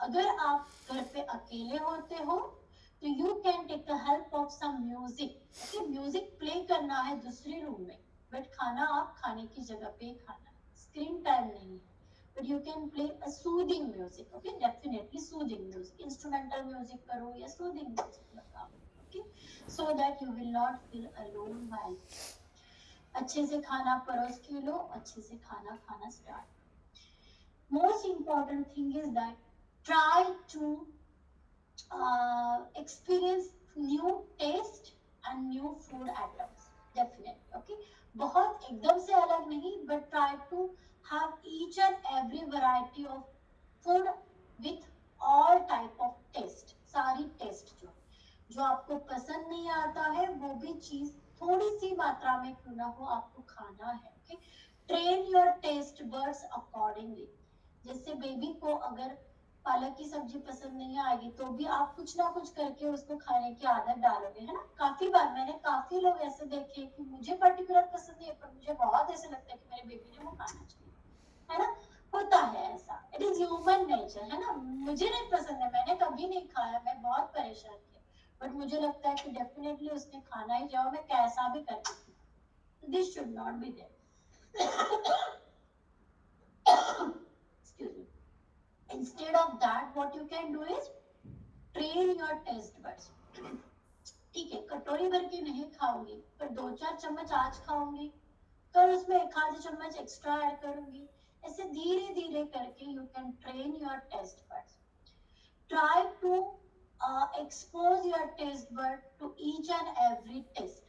अगर आप घर पे अकेले होते हो तो you can take the help of some music. Okay, music play करना है दूसरे रूम में, बट खाना आप खाने की जगह पे खाना है, स्क्रीन टाइम नहीं है, but you can play a soothing music. Okay, definitely soothing music, instrumental music करो या soothing music लगाओ। Okay, so that you will not feel alone while अच्छे से खाना परोस के लो, अच्छे से खाना खाना start. Most important thing is that try to experience new taste and new food items, definitely। Okay, बहुत एकदम से अलग नहीं, but try to have each and every variety of food with all type of taste। सारी test जो आपको पसंद नहीं आता है वो भी चीज थोड़ी सी मात्रा में क्यों ना हो आपको खाना है। Okay, train your taste buds accordingly. जैसे बेबी को अगर पालक की सब्जी पसंद नहीं आएगी तो भी आप कुछ ना कुछ करके उसको खाने की आदत डालोगे, है ना। काफी बार मैंने काफी लोग ऐसे देखे कि मुझे पर्टिकुलर पसंद नहीं है पर मुझे बहुत ऐसे लगता है कि मेरे बेबी ने वो खाना चाहिए, है ना। होता है ऐसा, इट इज ह्यूमन नेचर, है ना। मुझे नहीं पसंद है, मैंने कभी नहीं खाया, मैं बहुत परेशान थी, बट मुझे लगता है कि डेफिनेटली उसने खाना ही जाओ, मैं कैसा भी करके। This should not be there. Excuse me. Instead of that, what you can do is train your taste buds। ठीक है, कटोरी भर के नहीं खाऊंगी पर 2-4 चम्मच आज खाऊंगी, कल उसमें 1 आध चम्मच एक्स्ट्रा ऐड करूंगी। ऐसे धीरे धीरे करके you can train your taste buds. Try to expose your taste bud to each and every taste।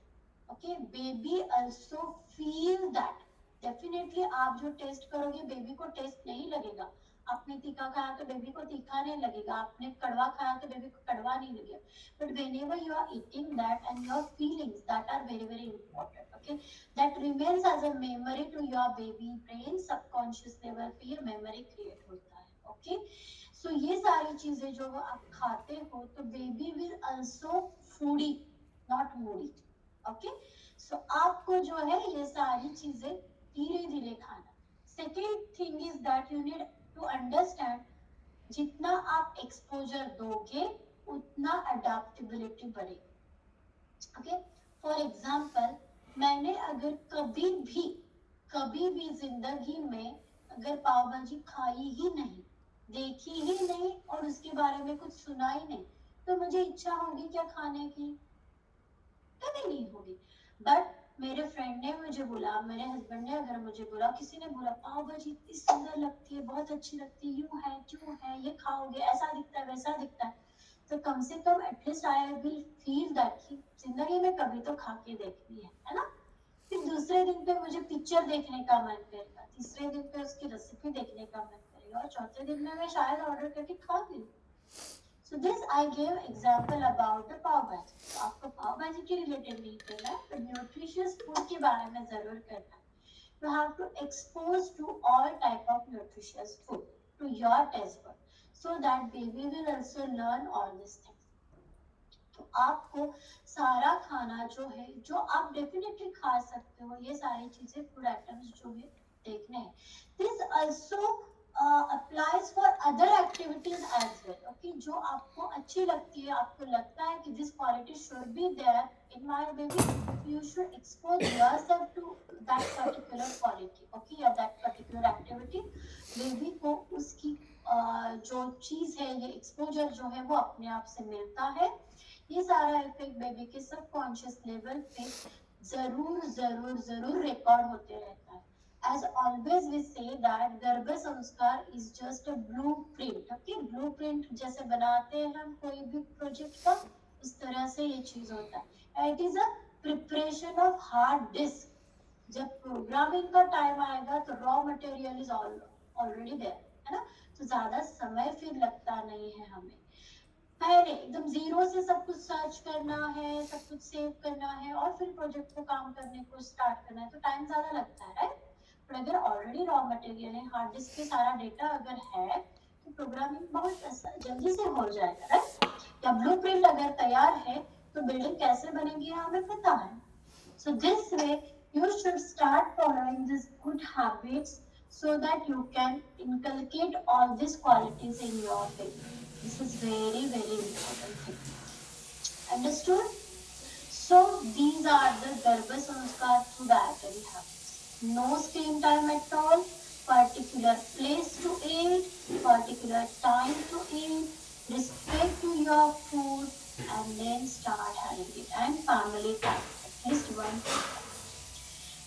okay, baby also feel that। Definitely आप जो टेस्ट करोगे बेबी को टेस्ट नहीं लगेगा। आपने तीखा खाया तो बेबी को तीखा नहीं लगेगा, आपने कड़वा खाया तो बेबी को कड़वा नहीं लगेगा। But whenever you are eating that and your feelings that are very very important, okay, that remains as a memory to your baby brain, subconscious level पे ये memory create होता है। okay, so ये सारी चीजें जो आप खाते हो तो baby will also foodie not moody। okay, so आपको जो है ये सारी चीजें धीरे धीरे खाना। Second thing is that you need to understand, जितना आप एक्सपोजर दोगे उतना अडेप्टेबिलिटी बढ़ेगी। ओके, फॉर एग्जांपल मैंने अगर कभी भी जिंदगी में अगर पाव भाजी खाई ही नहीं, देखी ही नहीं और उसके बारे में कुछ सुना ही नहीं, तो मुझे इच्छा होगी क्या खाने की? कभी नहीं होगी। बट मेरे फ्रेंड ने मुझे बोला, मेरे हस्बैंड ने अगर मुझे बोला, किसी ने बोला पाव भाजी इतनी सुंदर लगती है, बहुत अच्छी लगती है, यूं है क्यों है, ये खाओगे, ऐसा दिखता है वैसा दिखता है, तो कम से कम at least I will feel that कि जिंदगी में कभी तो खा के देखनी है ना। फिर दूसरे दिन पे मुझे पिक्चर देखने का मन करेगा, तीसरे दिन पे उसकी रेसिपी देखने का मन करेगा, और चौथे दिन में मैं शायद ऑर्डर करके खा भी लूं। So this I gave example about the पाव भाजी। तो आपको पाव भाजी के रिलेटेड नहीं करना है, but nutritious food के बारे में जरूर करना है। You have to expose to all type of nutritious food to your taste bud, so that baby will also learn all these things. तो आपको सारा खाना जो है, जो आप डेफिनेटली खा सकते हो, ये सारी चीजें फूड आइटम्स जो है देखने हैं। This also applies for other activities as well. Okay, जो आपको अच्छी लगती है, आपको लगता है कि this quality should be there in my baby, you should expose yourself to that particular quality. Okay, या that particular activity, baby को उसकी जो चीज है, ये एक्सपोजर जो है वो अपने आप से मिलता है। ये सारा इफेक्ट बेबी के सबकॉन्शियस लेवल पे जरूर जरूर जरूर रिकॉर्ड होते रहता है। As always we say that गर्भ संस्कार is just a blueprint. Okay, blueprint जैसे बनाते हैं हम कोई भी प्रोजेक्ट का, उस तरह से ये चीज होता है। It is a preparation of hard disk. जब प्रोग्रामिंग का टाइम आएगा तो raw material is already there, है ना, तो ज्यादा समय फिर लगता नहीं है हमें। पहले एकदम जीरो से सब कुछ सर्च करना है, सब कुछ सेव करना है, और फिर प्रोजेक्ट को काम करने को स्टार्ट करना है, तो टाइम ज्यादा लगता है, राइट। पर अगर ऑलरेडी रॉ मटेरियल है, हार्ड डिस्क पे सारा डेटा अगर है, तो प्रोग्रामिंग बहुत जल्दी से हो जाएगा, राइट। या ब्लूप्रिंट अगर तैयार है तो बिल्डिंग कैसे बनेगी हमें पता है। So this way you should start following these good habits so that you can inculcate all these qualities in your baby. This is very important thing. Understood? So these are the Garbha Sanskar through dietary habits. No screen time at all, particular place to eat, particular time to eat, respect to your food, and then start having it, and family time, at least one.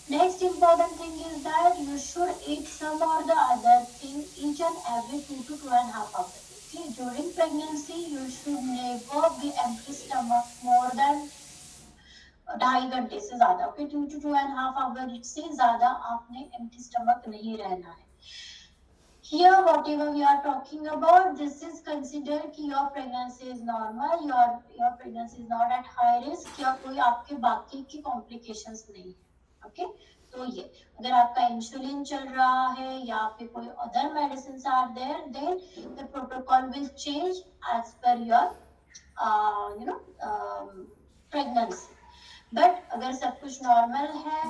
Next important thing is that you should eat some or the other thing each and every 2 to 2.5 hours. Okay, during pregnancy you should never be empty stomach more than 2.5 घंटे से ज्यादा। Okay, 2 to 2.5 our से ज्यादा आपने empty stomach नहीं रहना है। Here whatever we are talking about, this is considered कि your pregnancy is normal, your pregnancy is not at high risk, या कोई आपके बाकी की complications नहीं है। ओके, तो ये अगर आपका इंसुलिन चल रहा है या फिर कोई other medicine are there, then the protocol will change as per your pregnancy. But अगर सब कुछ नॉर्मल है,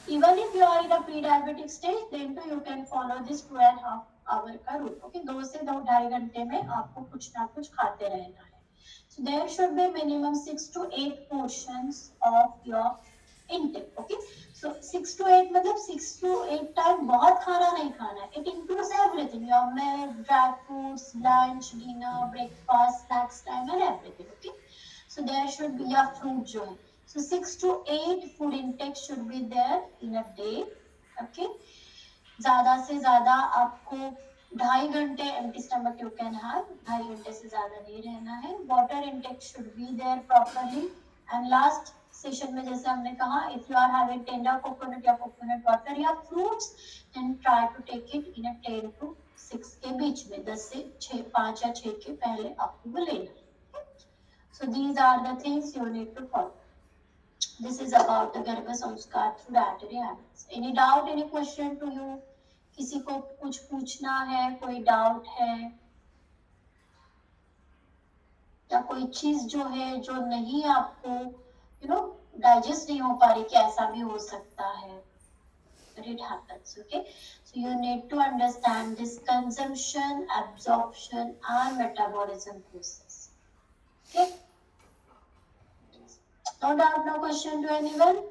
even if you are in a pre-diabetic stage, then too you can follow this 2.5 hour का रूल। ओके, 2 से 2.5 घंटे में आपको कुछ ना कुछ खाते रहना है। So there should be minimum 6 to 8 portions of your intake. Okay, so 6 to 8 मतलब 6 to 8 टाइम बहुत खाना नहीं खाना है। It includes everything, your milk, dry foods, lunch, dinner, breakfast, snacks time and everything. Okay, so there should be your fruit जो है, so 6 to 8 food intake should be there in a day. Okay, ज्यादा से ज्यादा आपको 2.5 घंटे empty stomach you can have, 2.5 घंटे से ज्यादा नहीं रहना है। Water intake should be there properly, and last session में जैसे हमने कहा, if you are having tender coconut या coconut water या fruits, then try to take it in a 10 to 6 के बीच में, 10 से 6, 5 या 6 के पहले आपको वो लेना है। So these are the things you need to follow. This is about the Garbha Sanskar through dietary habits. Any doubt, any question to you? किसी को कुछ पूछना है, कोई डाउट है, या कोई चीज जो है जो नहीं आपको डाइजेस्ट नहीं हो पा रही, कि ऐसा भी हो सकता है, but it happens. Okay, so you need to understand this consumption, absorption and metabolism process. Okay, no doubt, no question to anyone.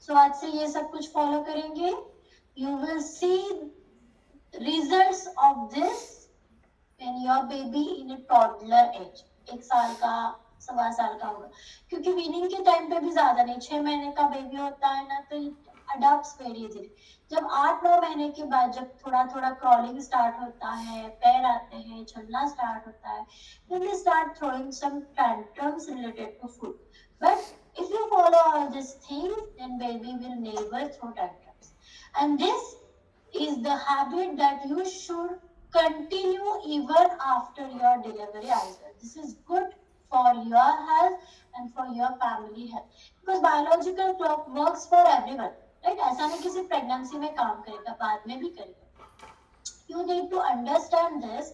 So आज से ये सब कुछ फॉलो करेंगे, you will see results of this when your baby in a toddler age, 1 साल का 1.25 साल का होगा, क्योंकि वीनिंग के टाइम पे भी ज्यादा नहीं, 6 महीने का बेबी होता है ना, तो अडॉप्ट्स वेरी इजीली। जब 8-9 महीने के बाद जब थोड़ा थोड़ा क्रॉलिंग स्टार्ट होता है, पैर आते हैं, चलना स्टार्ट होता है, then they start throwing some tantrums related to food. But if you follow all these things, then baby will never throw tantrums. And this is the habit that you should continue even after your delivery as well. This is good for your health and for your family health, because biological clock works for everyone, right? ऐसा नहीं किसी pregnancy में काम करेगा, बाद में भी करेगा. You need to understand this.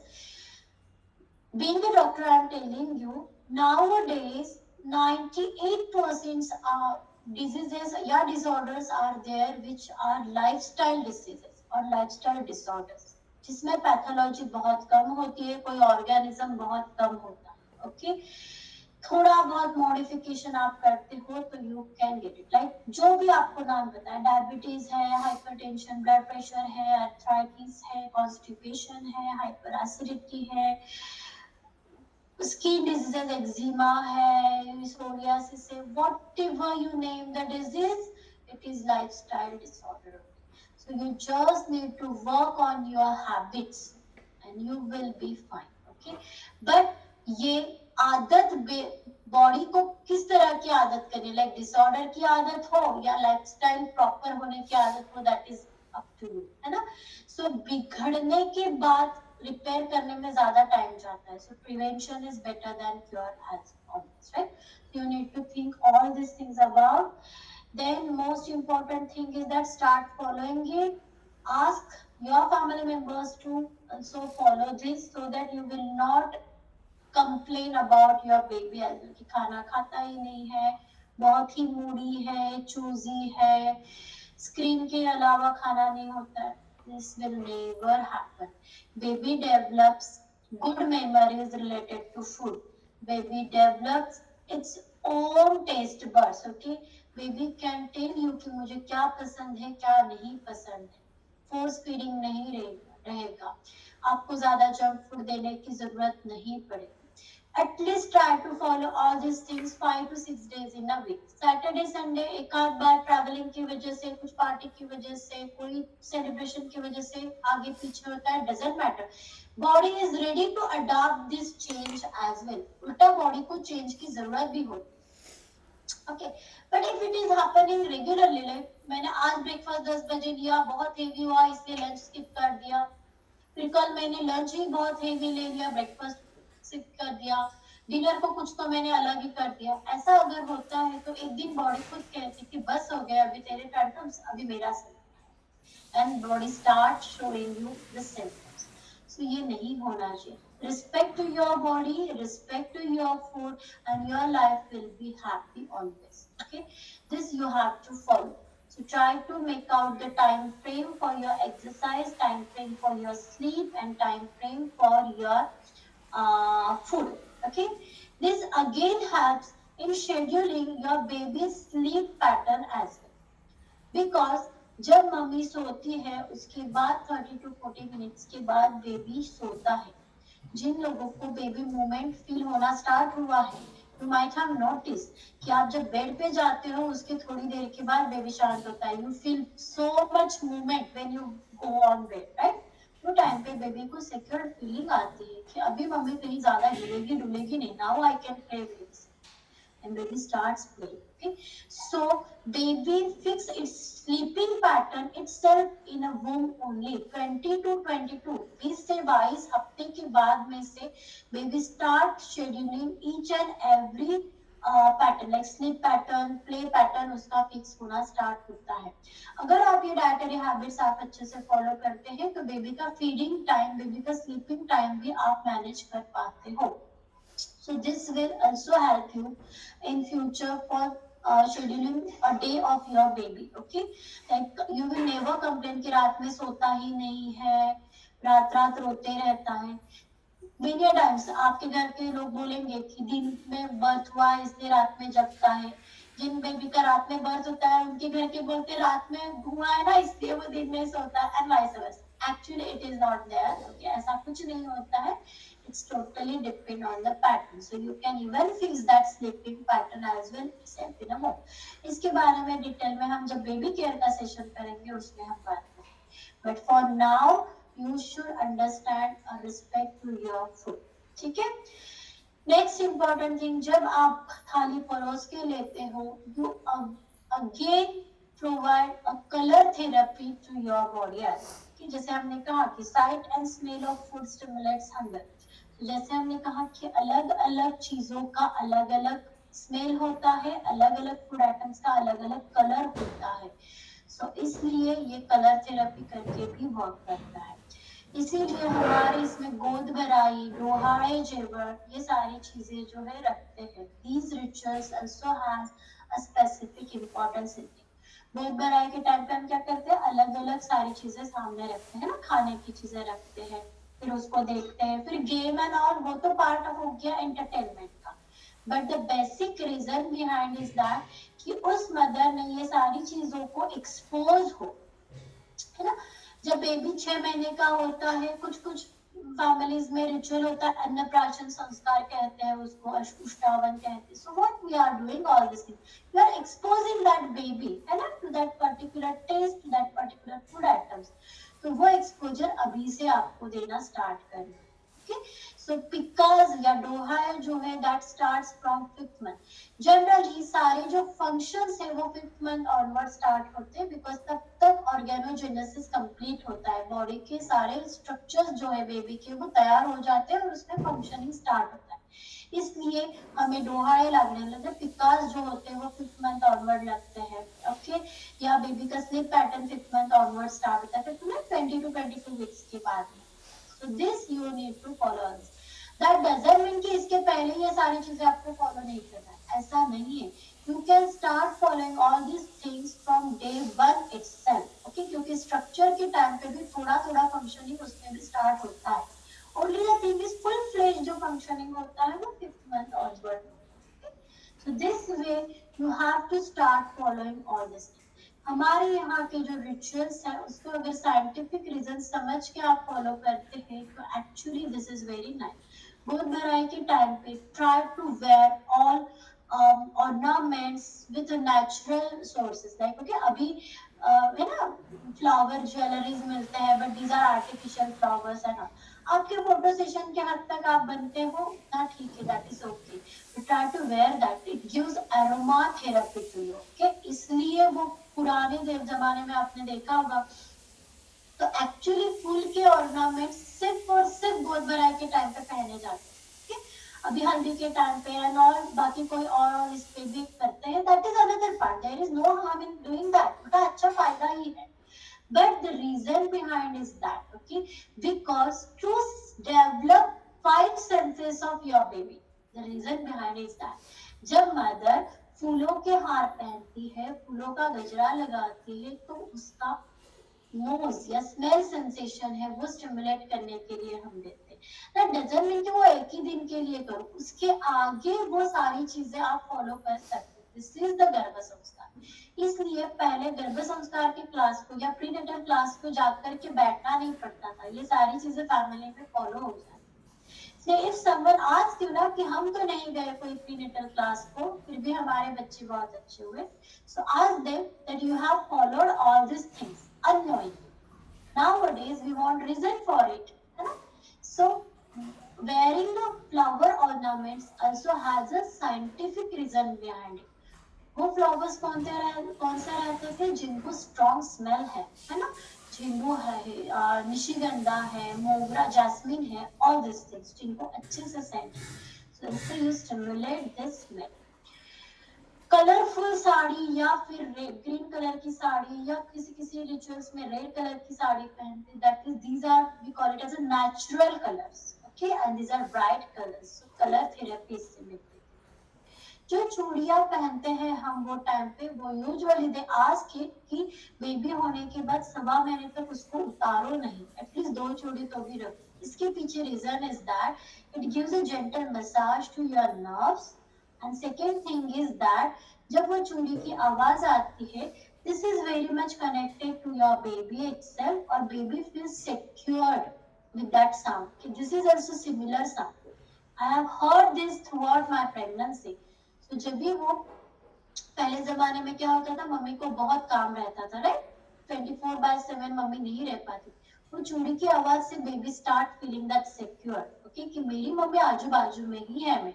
Being a doctor, I'm telling you, nowadays 98% diseases या disorders are there which are lifestyle diseases और lifestyle disorders, जिसमें पैथोलॉजी बहुत कम होती है, कोई ऑर्गेनिज्म बहुत कम होता है. ओके, थोड़ा बहुत मॉडिफिकेशन आप करते हो तो you can get it. Like जो भी आपको नाम बताया, डायबिटीज है, हाइपरटेंशन, ब्लड प्रेशर है, आर्थराइटिस है, कॉन्स्टिपेशन है, हाइपर एसिडिटी है, skin diseases, eczema hai, psoriasis hai, whatever you name the disease, it is lifestyle disorder. So you just need to work on your habits and you will be fine. Okay, but ये आदत body को किस तरह की आदत करनी, like disorder की आदत हो या लाइफस्टाइल प्रॉपर होने की आदत हो, that is up to you, है ना. सो बिगड़ने के बाद रिपेयर करने में ज्यादा टाइम जाता है. So prevention is better than cure health always, right. You need to think all this things about. Then most important thing is that start following it. Ask your family members to also follow this so that you will not complain about your baby as well कि खाना खाता ही नहीं है, बहुत ही Moody है, choosy है, screen के अलावा खाना नहीं होता है. This will never happen. Baby develops good memories related to food. Baby develops its own taste buds. Okay, baby can tell you कि मुझे क्या पसंद है, क्या नहीं पसंद है. फोर्स फीडिंग नहीं रहेगा. आपको ज्यादा जंक फूड देने की जरूरत नहीं पड़ेगी. At least try to follow all these things 5 to 6 days in a week. Saturday, Sunday एक आध बार ट्रैवलिंग की वजह से, कुछ पार्टी की वजह से, कोई सेलिब्रेशन की वजह से आगे पीछे होता है, doesn't matter. Body is ready to adopt this change as well. उल्टा बॉडी को चेंज की जरूरत भी होती है. Okay, but if it is happening regularly, like मैंने आज ब्रेकफास्ट 10 बजे लिया, बहुत हेवी हुआ इसलिए लंच स्किप कर दिया, फिर कल मैंने लंच ही बहुत हेवी ले लिया, ब्रेकफास्ट स्किप कर दिया, डिनर को कुछ तो मैंने अलग ही कर दिया. ऐसा अगर होता है तो एक दिन बॉडी खुद कहती कि बस हो गया, अभी तेरे टैंट्रम्स, अभी मेरा सही, and body start showing you the symptoms. So ये नहीं होना चाहिए. Respect to your body, respect to your food, and your life will be happy always. Okay, this you have to follow. So try to make out the time frame for your exercise, time frame for your sleep, and time frame for your food. Okay, this again helps in scheduling your baby's sleep pattern as well, because जब mummy सोती है उसके बाद 30 to 40 minutes के बाद baby सोता है. जिन लोगों को बेबी मूवमेंट फील होना स्टार्ट हुआ है, यू माइट हैव नोटिस कि आप जब बेड पे जाते हो उसके थोड़ी देर के बाद बेबी शांत होता है. You feel so much movement when you go on bed, right. तो टाइम पे बेबी को सिक्योर फीलिंग आती है कि अभी मम्मी कहीं ज्यादा हिलेगी डुलेगी नहीं. Now I can play with this, and baby starts playing. Okay, so baby fix its sleeping pattern itself in a womb only. 20 to 22 20 से 22 हफ्ते के बाद में से baby start scheduling each and every pattern, like sleep pattern, play pattern उसका fix होना start होता है. अगर आप ये डाइटरी हैबिट्स आप अच्छे से फॉलो करते हैं तो बेबी का फीडिंग टाइम, बेबी का स्लीपिंग टाइम भी आप मैनेज कर पाते हो. So this will also help you in future for scheduling a day of your baby. Okay, like you will never complain कि रात में सोता ही नहीं है, रात रात रोते रहता है. Many times आपके घर के लोग बोलेंगे कि दिन में बर्थ हुआ है इसलिए रात में जगता है. जिन बेबी का रात में बर्थ होता है उनके घर के बोलते रात में हुआ है ना इसलिए वो दिन में सोता है, and vice versa. Actually it is not there. Okay, ऐसा कुछ नहीं होता है. It's totally depend on the pattern. So you can even fix that sleeping pattern as well itself in a moment. इसके बारे में डिटेल में हम जब बेबी केयर का सेशन करेंगे उसमें हम बात करेंगे. But for now you should understand a respect to your food. ठीक है. नेक्स्ट इम्पोर्टेंट थिंग, जब आप थाली परोस के लेते हो, you again provide a colour therapy to your body. कि जैसे हमने कहा कि sight and smell of food stimulates hunger. तो जैसे हमने कहा कि अलग अलग चीजों का अलग अलग स्मेल होता है, अलग अलग फूड आइटम्स का अलग अलग कलर होता है. सो इसलिए ये कलर थेरेपी करके भी वर्क करता है. इसीलिए हमारे इसमें गोद भराई, डोहाए जेवर, ये सारी चीजें जो है रखते हैं. These rituals also has a specific importance in it. गोद भराई के टाइम पे हम क्या करते हैं, अलग अलग सारी चीजें सामने रखते हैं ना, खाने की चीजें रखते हैं, फिर उसको देखते हैं, फिर गेम एंड ऑल, वो तो पार्ट हो गया एंटरटेनमेंट का. But the basic reason behind is that कि उस मदर ने ये सारी चीजों को एक्सपोज हो, है ना. जब बेबी 6 महीने का होता है, कुछ कुछ फैमिलीज में रिचुअल होता है, अन्नप्राशन संस्कार कहते हैं उसको, अष्टावन कहते हैं. So what we are doing all this thing, we are exposing that baby, है ना, to that particular taste, to that particular food items. तो वो एक्सपोजर अभी से आपको देना स्टार्ट करना. ओके. सो पिकाज या डोहा जो है that starts from 5th month. Generally सारे जो फंक्शंस है वो 5th मंथ ऑनवर्ड स्टार्ट होते हैं, बिकॉज तब तक ऑर्गेनोजेनेसिस कंप्लीट होता है, बॉडी के सारे स्ट्रक्चर्स जो है बेबी के वो तैयार हो जाते हैं और उसमें फंक्शनिंग स्टार्ट होता है. इसलिए हमें डोहाए लगने लगे, पिकास जो होते हैं वो 5th मंथ ऑनवर्ड लगते हैं. ओके. या बेबी का sleep pattern 5th month onward start होता है, 5th मंथ 20 to 22 वीक्स के बाद में. So this you need to follow this. That doesn't mean कि इसके पहले ये सारी चीजें आपको फॉलो नहीं करना है, ऐसा नहीं है. You can start following all these things from day one itself. Okay, क्योंकि स्ट्रक्चर के टाइम पे भी थोड़ा थोड़ा फंक्शनिंग उसमें भी स्टार्ट होता है. Only the thing is full fledged जो फंक्शनिंग होता है वो 5th month onward. Okay? So this way you have to start following all this. हमारे यहाँ के जो रिचुअल्स है उसको अगर साइंटिफिक रीजन समझ के आप फॉलो करते हैं तो actually this is very nice. गोद भराई के टाइम पे try to wear all ornaments with natural sources, like okay अभी है ना फ्लावर ज्वेलरीज मिलते हैं, but these are artificial flowers है ना. आपके फोटो सेशन के हद तक आप बनते हो ना, ठीक है, that is okay. Try to wear that, it gives aroma therapy to you. Okay. इसलिए वो पुराने जमाने में आपने देखा होगा तो एक्चुअली फूल के ऑर्नामेंट सिर्फ और सिर्फ गोद भराई के टाइम पे पहने जाते हैं. अभी हल्दी के टाइम पे एंड ऑल बाकी कोई और इस पे भी करते हैं, that is another part. There is no harm in doing that, उसका अच्छा फायदा ही है. But the reason behind is that, okay, because to develop 5 senses of your baby, the reason behind is that जब मदर फूलों के हार पहनती है, फूलों का गजरा लगाती है, तो उसका नोज या स्मेल सेंसेशन है वो स्टिमुलेट करने के लिए हम देते हैं. दैट डजंट मीन कि वो एक ही दिन के लिए करो, उसके आगे वो सारी चीजें आप फॉलो कर सकते हो. दिस इज द गर्भ संस्कार. इसलिए पहले गर्भ संस्कार की क्लास को या प्रीनेटल क्लास को जाकर के बैठना नहीं पड़ता था, ये सारी चीजें फैमिली में फॉलो हो जाती. इफ समवन आस्क यू ना कि हम तो नहीं गए कोई प्रीनेटल क्लास को, फिर भी हमारे बच्चे बहुत अच्छे हुए, सो ask them that you have followed all this things unknowingly. Nowadays we want reason for it, है ना. So wearing the flower ornaments also has a scientific reason behind it. वो फ्लावर्स कौन से रहते थे जिनको स्ट्रॉन्ग स्मेल है ना. झिंगू है, निशिगंधा है, मोगरा, जैस्मिन है, ऑल दिस थिंग्स जिनको अच्छे से सेंट. सो इससे you stimulate this smell. Colourful sari या फिर ग्रीन कलर की साड़ी या किसी किसी रिचुअल्स में रेड कलर की साड़ी पहनते, that is these are we call it as a natural colours. Okay. And these are bright colours. So colour therapy इससे मिलती है. जो चूड़ियां पहनते हैं हम वो टाइम पे, वो यूजुअली दे आस्क कि बेबी होने के बाद 1.25 महीने तक उसको उतारो नहीं, एटलीस्ट 2 चूड़ी तो भी रखो. इसके पीछे reason is that it gives a gentle massage to your nerves. And second thing is that जब वो चूड़ी की आवाज आती है, this is very much connected to your baby itself, और baby feel secured. with that sound. This is also similar sound. I have heard this throughout my pregnancy. So जब भी वो पहले जमाने में क्या होता था, मम्मी को बहुत काम रहता था, राइट, 24/7 मम्मी नहीं रह पाती, वो चूड़ी की आवाज से baby start feeling that secure, okay, कि मेरी मम्मी आजू बाजू में ही है, मैं,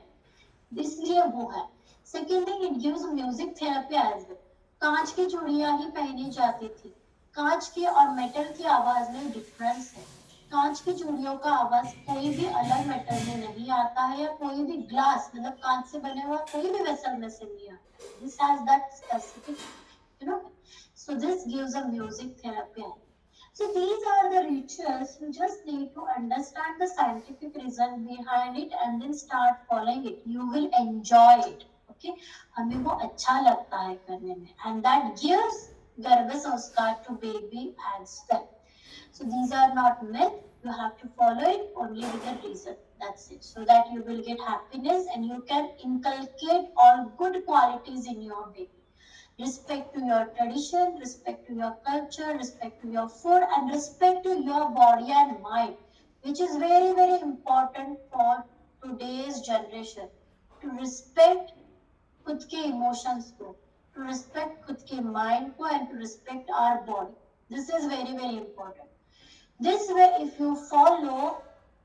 इसलिए वो है. Second thing, it gives music therapy as well. कांच की चूड़ियां ही पहनी जाती थी. कांच की और मेटल की आवाज में डिफरेंस है. कांच की चूड़ियों का आवाज कोई भी अलग मेटल में नहीं आता है, या कोई भी ग्लास मतलब कांच से बने हुआ कोई भी वेसल में से नहीं आता. This has that specific, you know, so this gives a music therapy. So these are the rituals. You just need to understand the scientific reason behind it and then start following it. You will enjoy it. Okay, हमें वो अच्छा लगता है करने में, and that gives गर्भ संस्कार to baby as well. So these are not myth. You have to follow it only with a reason. That's it. So that you will get happiness and you can inculcate all good qualities in your baby. Respect to your tradition, respect to your culture, respect to your food, and respect to your body and mind, which is very, very important for today's generation. To respect खुद के emotions को, to respect खुद के mind को, and to respect our body. This is very, very important. This way, if you follow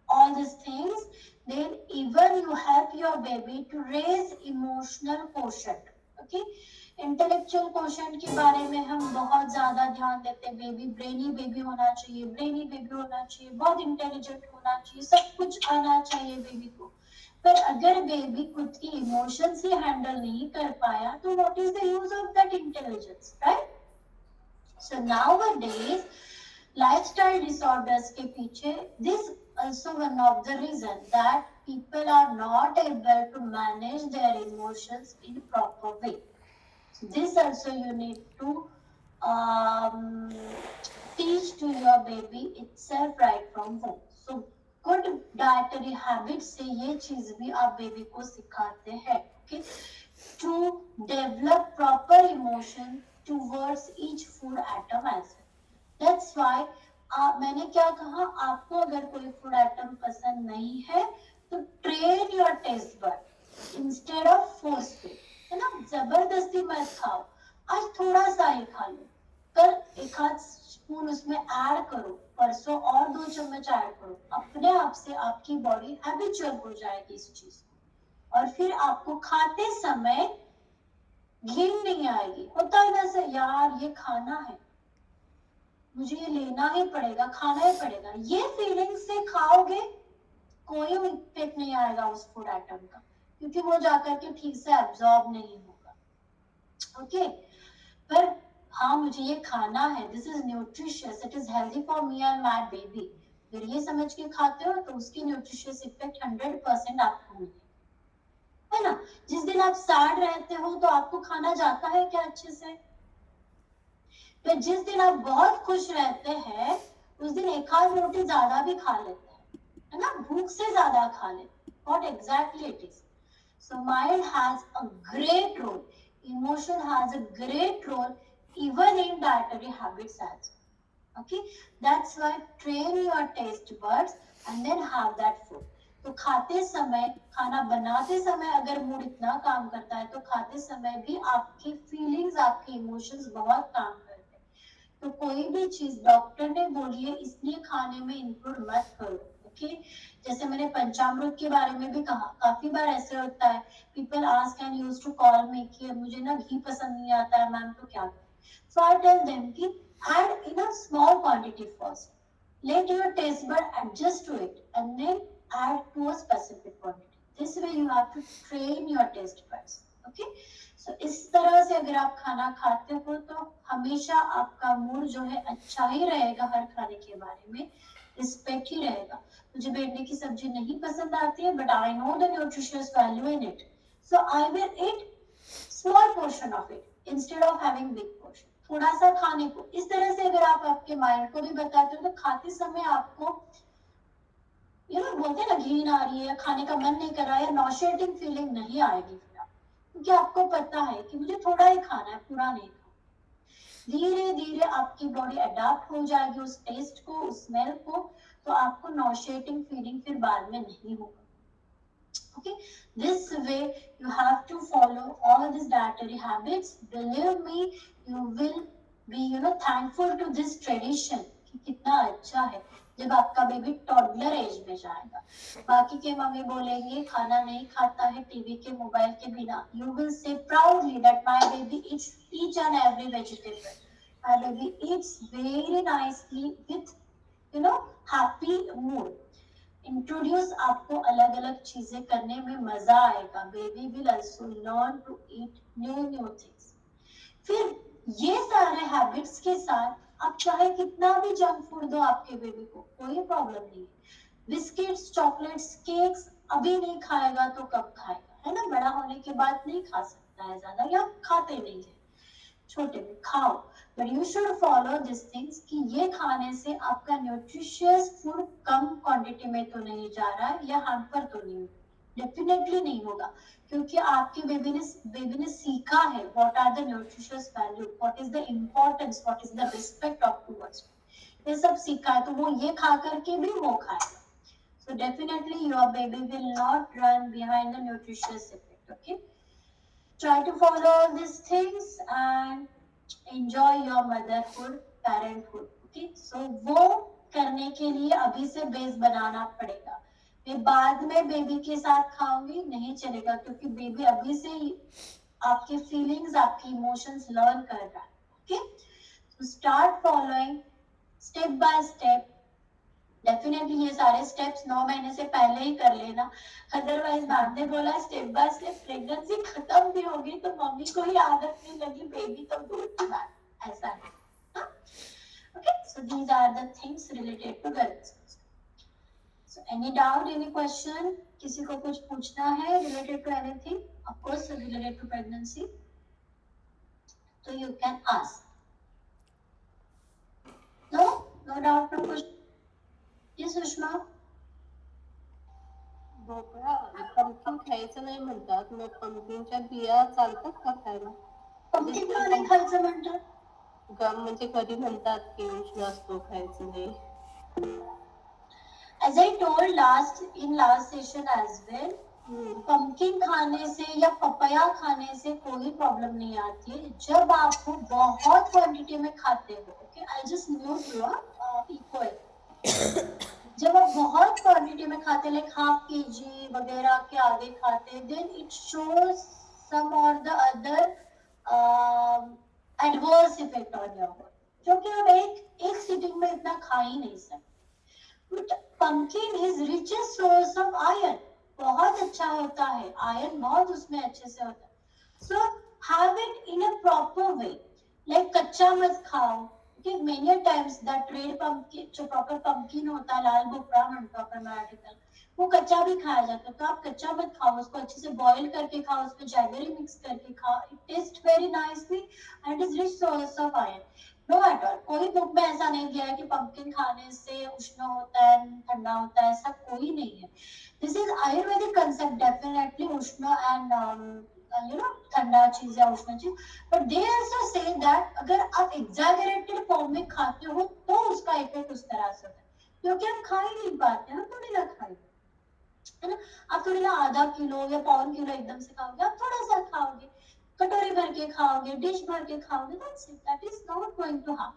all these things, then even you help your baby to raise emotional quotient. Okay, intellectual question के बारे में हम बहुत ज्यादा ध्यान देते हैं. Baby brainy baby होना चाहिए, ब्रेनी बेबी होना चाहिए, बहुत इंटेलिजेंट होना चाहिए, सब कुछ आना चाहिए बेबी को. पर अगर बेबी खुद की इमोशंस ही हैंडल नहीं कर पाया, तो what is the use of that intelligence, right? So nowadays lifestyle disorders के पीछे this also one of the reason that people are not able to manage their emotions in proper way. So this also you need to teach to your baby itself right from home. So good dietary habits से ये चीज भी आप baby को सिखाते हैं. Okay, to develop proper emotion towards each food item as well. That's why मैंने क्या कहा, आपको अगर कोई फूड आइटम पसंद नहीं है तो train your taste bud instead of force feed, है ना, जबरदस्ती मत खाओ. आज थोड़ा सा ही खा लो, कल एक आध स्पून उसमें ऐड करो, परसों और 2 चम्मच ऐड करो. अपने आप से आपकी बॉडी हैबिचुअल हो जाएगी इस चीज को, और फिर आपको खाते समय घिन नहीं आएगी. होता है ना सर, यार ये खाना है, मुझे ये लेना ही पड़ेगा, खाना ही पड़ेगा, ये फीलिंग से खाओगे, कोई इफेक्ट नहीं आएगा उस फूड आइटम का, क्योंकि वो जाकर के ठीक से एब्जॉर्ब नहीं होगा. ओके, पर हाँ मुझे ये खाना है, this is nutritious, it is healthy for me and my baby, अगर ये समझ के खाते हो तो उसकी न्यूट्रिशियस इफेक्ट 100% आपको मिलेगा, है ना. जिस दिन आप सैड रहते हो तो आपको खाना जाता है क्या अच्छे से? तो जिस दिन आप बहुत खुश रहते हैं उस दिन एक आध रोटी ज्यादा भी खा लेते हैं, है ना, भूख से ज्यादा खा लेते हैं. What exactly it is? So mind has a great role, emotion has a great role even in dietary habits as well. Okay, that's why train your taste buds and then have that food. तो खाते समय, खाना बनाते समय अगर mood इतना काम करता है तो खाते समय भी आपकी फीलिंग्स, आपके इमोशंस बहुत काम करते हैं. तो कोई भी चीज डॉक्टर ने बोली है इसलिए खाने में इंक्लूड मत करो. ओके, जैसे मैंने पंचामृत के बारे में भी कहा, काफी बार ऐसे होता है, people ask and used to call me कि मुझे ना घी पसंद नहीं आता है मैम, तो क्या करें? सो आई टेल देम कि add in a small quantity first, let your taste bud adjust to it and then add to a specific quantity. This way you have to train your taste buds. Okay, so इस तरह से अगर आप खाना खाते हो तो हमेशा आपका मूड जो है अच्छा ही रहेगा, हर खाने के बारे में रिस्पेक्ट ही रहेगा. मुझे भिंडी की सब्जी नहीं पसंद आती है, but I know the nutritious value in it, so I will eat small portion of it instead of having big portion. थोड़ा सा खाने को, इस तरह से अगर आप आपके माइंड को भी बताते हो तो खाते समय आपको बोलते हैं ना घिन आ रही है, खाने का मन नहीं कर रहा है, नॉशिएटिंग फीलिंग नहीं आएगी, क्योंकि आपको पता है कि मुझे थोड़ा ही खाना है, पूरा नहीं खाना. धीरे धीरे आपकी बॉडी अडाप्ट हो जाएगी उस टेस्ट को, उस स्मेल को. तो आपको नॉशिएटिंग फीलिंग फिर बाद में नहीं होगा. Okay, this way you have to follow all these dietary habits. Believe me, you will be thankful to this tradition कि कितना अच्छा है जब आपका बेबी टॉडलर एज में जाएगा. बाकी के मम्मी बोलेंगे खाना नहीं खाता है टीवी के मोबाइल के बिना. You will say proudly that my baby eats each and every vegetable. My baby eats very nicely with happy mood. Introduce आपको अलग अलग चीजें करने में मजा आएगा. Baby will also learn to eat new things. फिर ये सारे हैबिट्स के साथ आप चाहे कितना भी जंक फूड दो आपके बेबी को, कोई प्रॉब्लम नहीं. बिस्किट्स, चॉकलेट्स, केक्स अभी नहीं खाएगा तो कब खाएगा, है ना. बड़ा होने के बाद नहीं खा सकता है ज्यादा, या खाते नहीं है. छोटे में खाओ, but you should follow these things कि ये खाने से आपका न्यूट्रिशियस फूड कम क्वांटिटी में तो नहीं जा रहा है या हार्मफुल तो नहीं होगा. डेफिनेटली नहीं होगा, क्योंकि आपके बेबी ने सीखा है what are the nutritious value, what is the importance, what is the respect of towards. ये सब सीखा है, तो वो ये खा करके भी वो खाएगा. So definitely your baby will not run behind the nutritious effect. Okay, try to follow all these things and enjoy your motherhood, parenthood. Okay, so वो करने के लिए अभी से बेस बनाना पड़ेगा. मैं बाद में बेबी के साथ खाऊंगी नहीं चलेगा, क्योंकि बेबी अभी से ही आपके फीलिंग्स, आपके इमोशंस लर्न कर रहा है. Okay, so start following step by step. Definitely ये सारे स्टेप्स 9 महीने से पहले ही कर लेना, अदरवाइज बाद में बोला स्टेप बाय स्टेप प्रेगनेंसी खत्म भी होगी तो मम्मी को ही आदत नहीं लगी, बेबी तो दूर की बात. ऐसा है. Okay, so these are the things related to girls. So any doubt, any question, किसी को कुछ पूछना है related to anything, of course related to pregnancy, तो you can ask. No doubt, no question. ये सुषमा, भोपळा पंपकिन खायचं नाही म्हणतात, मग पंपकिनच्या बिया चालतात का खायला? पंपकिन का नाही खायचं म्हणतात? म्हणजे कधी म्हणतात की उष्ण असतो खायचं नाही. As I told in last session as well, pumpkin खाने से या पपाया खाने से कोई प्रॉब्लम नहीं आती है जब आप बहुत क्वांटिटी में खाते हो. Okay, I just mute you equal. जब आप बहुत क्वांटिटी में खाते, लाइक हाफ केजी वगैरह के आगे खाते, देन इट शोज सम और the other adverse effect on your body, जो कि हम एक सिटिंग में इतना खा ही नहीं सकते. Pumpkin is richest source of iron, बहुत अच्छा होता है, आयरन बहुत उसमें अच्छे से होता है. So have it in a proper way, like कच्चा मत खाओ. Okay, many times that red pumpkin, जो proper pumpkin होता है, लाल भोपळा म्हणतो अपन मराठीत, वो कच्चा भी खाया जाता है. तो आप कच्चा मत खाओ, उसको अच्छे से बॉईल करके खाओ, उसमें जैगरी मिक्स करके खाओ. It taste very nicely and is rich source of iron. No at all, कोई बुक में ऐसा नहीं दिया है कि पंपकिन खाने से उष्ण होता है, ठंडा होता है, ऐसा कोई नहीं है. This is Ayurvedic concept, definitely उष्ण एंड ठंडा चीज या उष्ण चीज. But they also say that अगर आप एग्जैगरेटेड फॉर्म में खाते हो तो उसका इफेक्ट उस तरह से होता है, क्योंकि आप खा ही नहीं पाते ना, थोड़ी ना खाएंगे, है ना. आप थोड़ी ना आधा किलो या पौन किलो एकदम से खाओगे, आप थोड़ा सा खाओगे, कटोरी भर के खाओगे, डिश भर के खाओगे, that's it, that is not going to harm.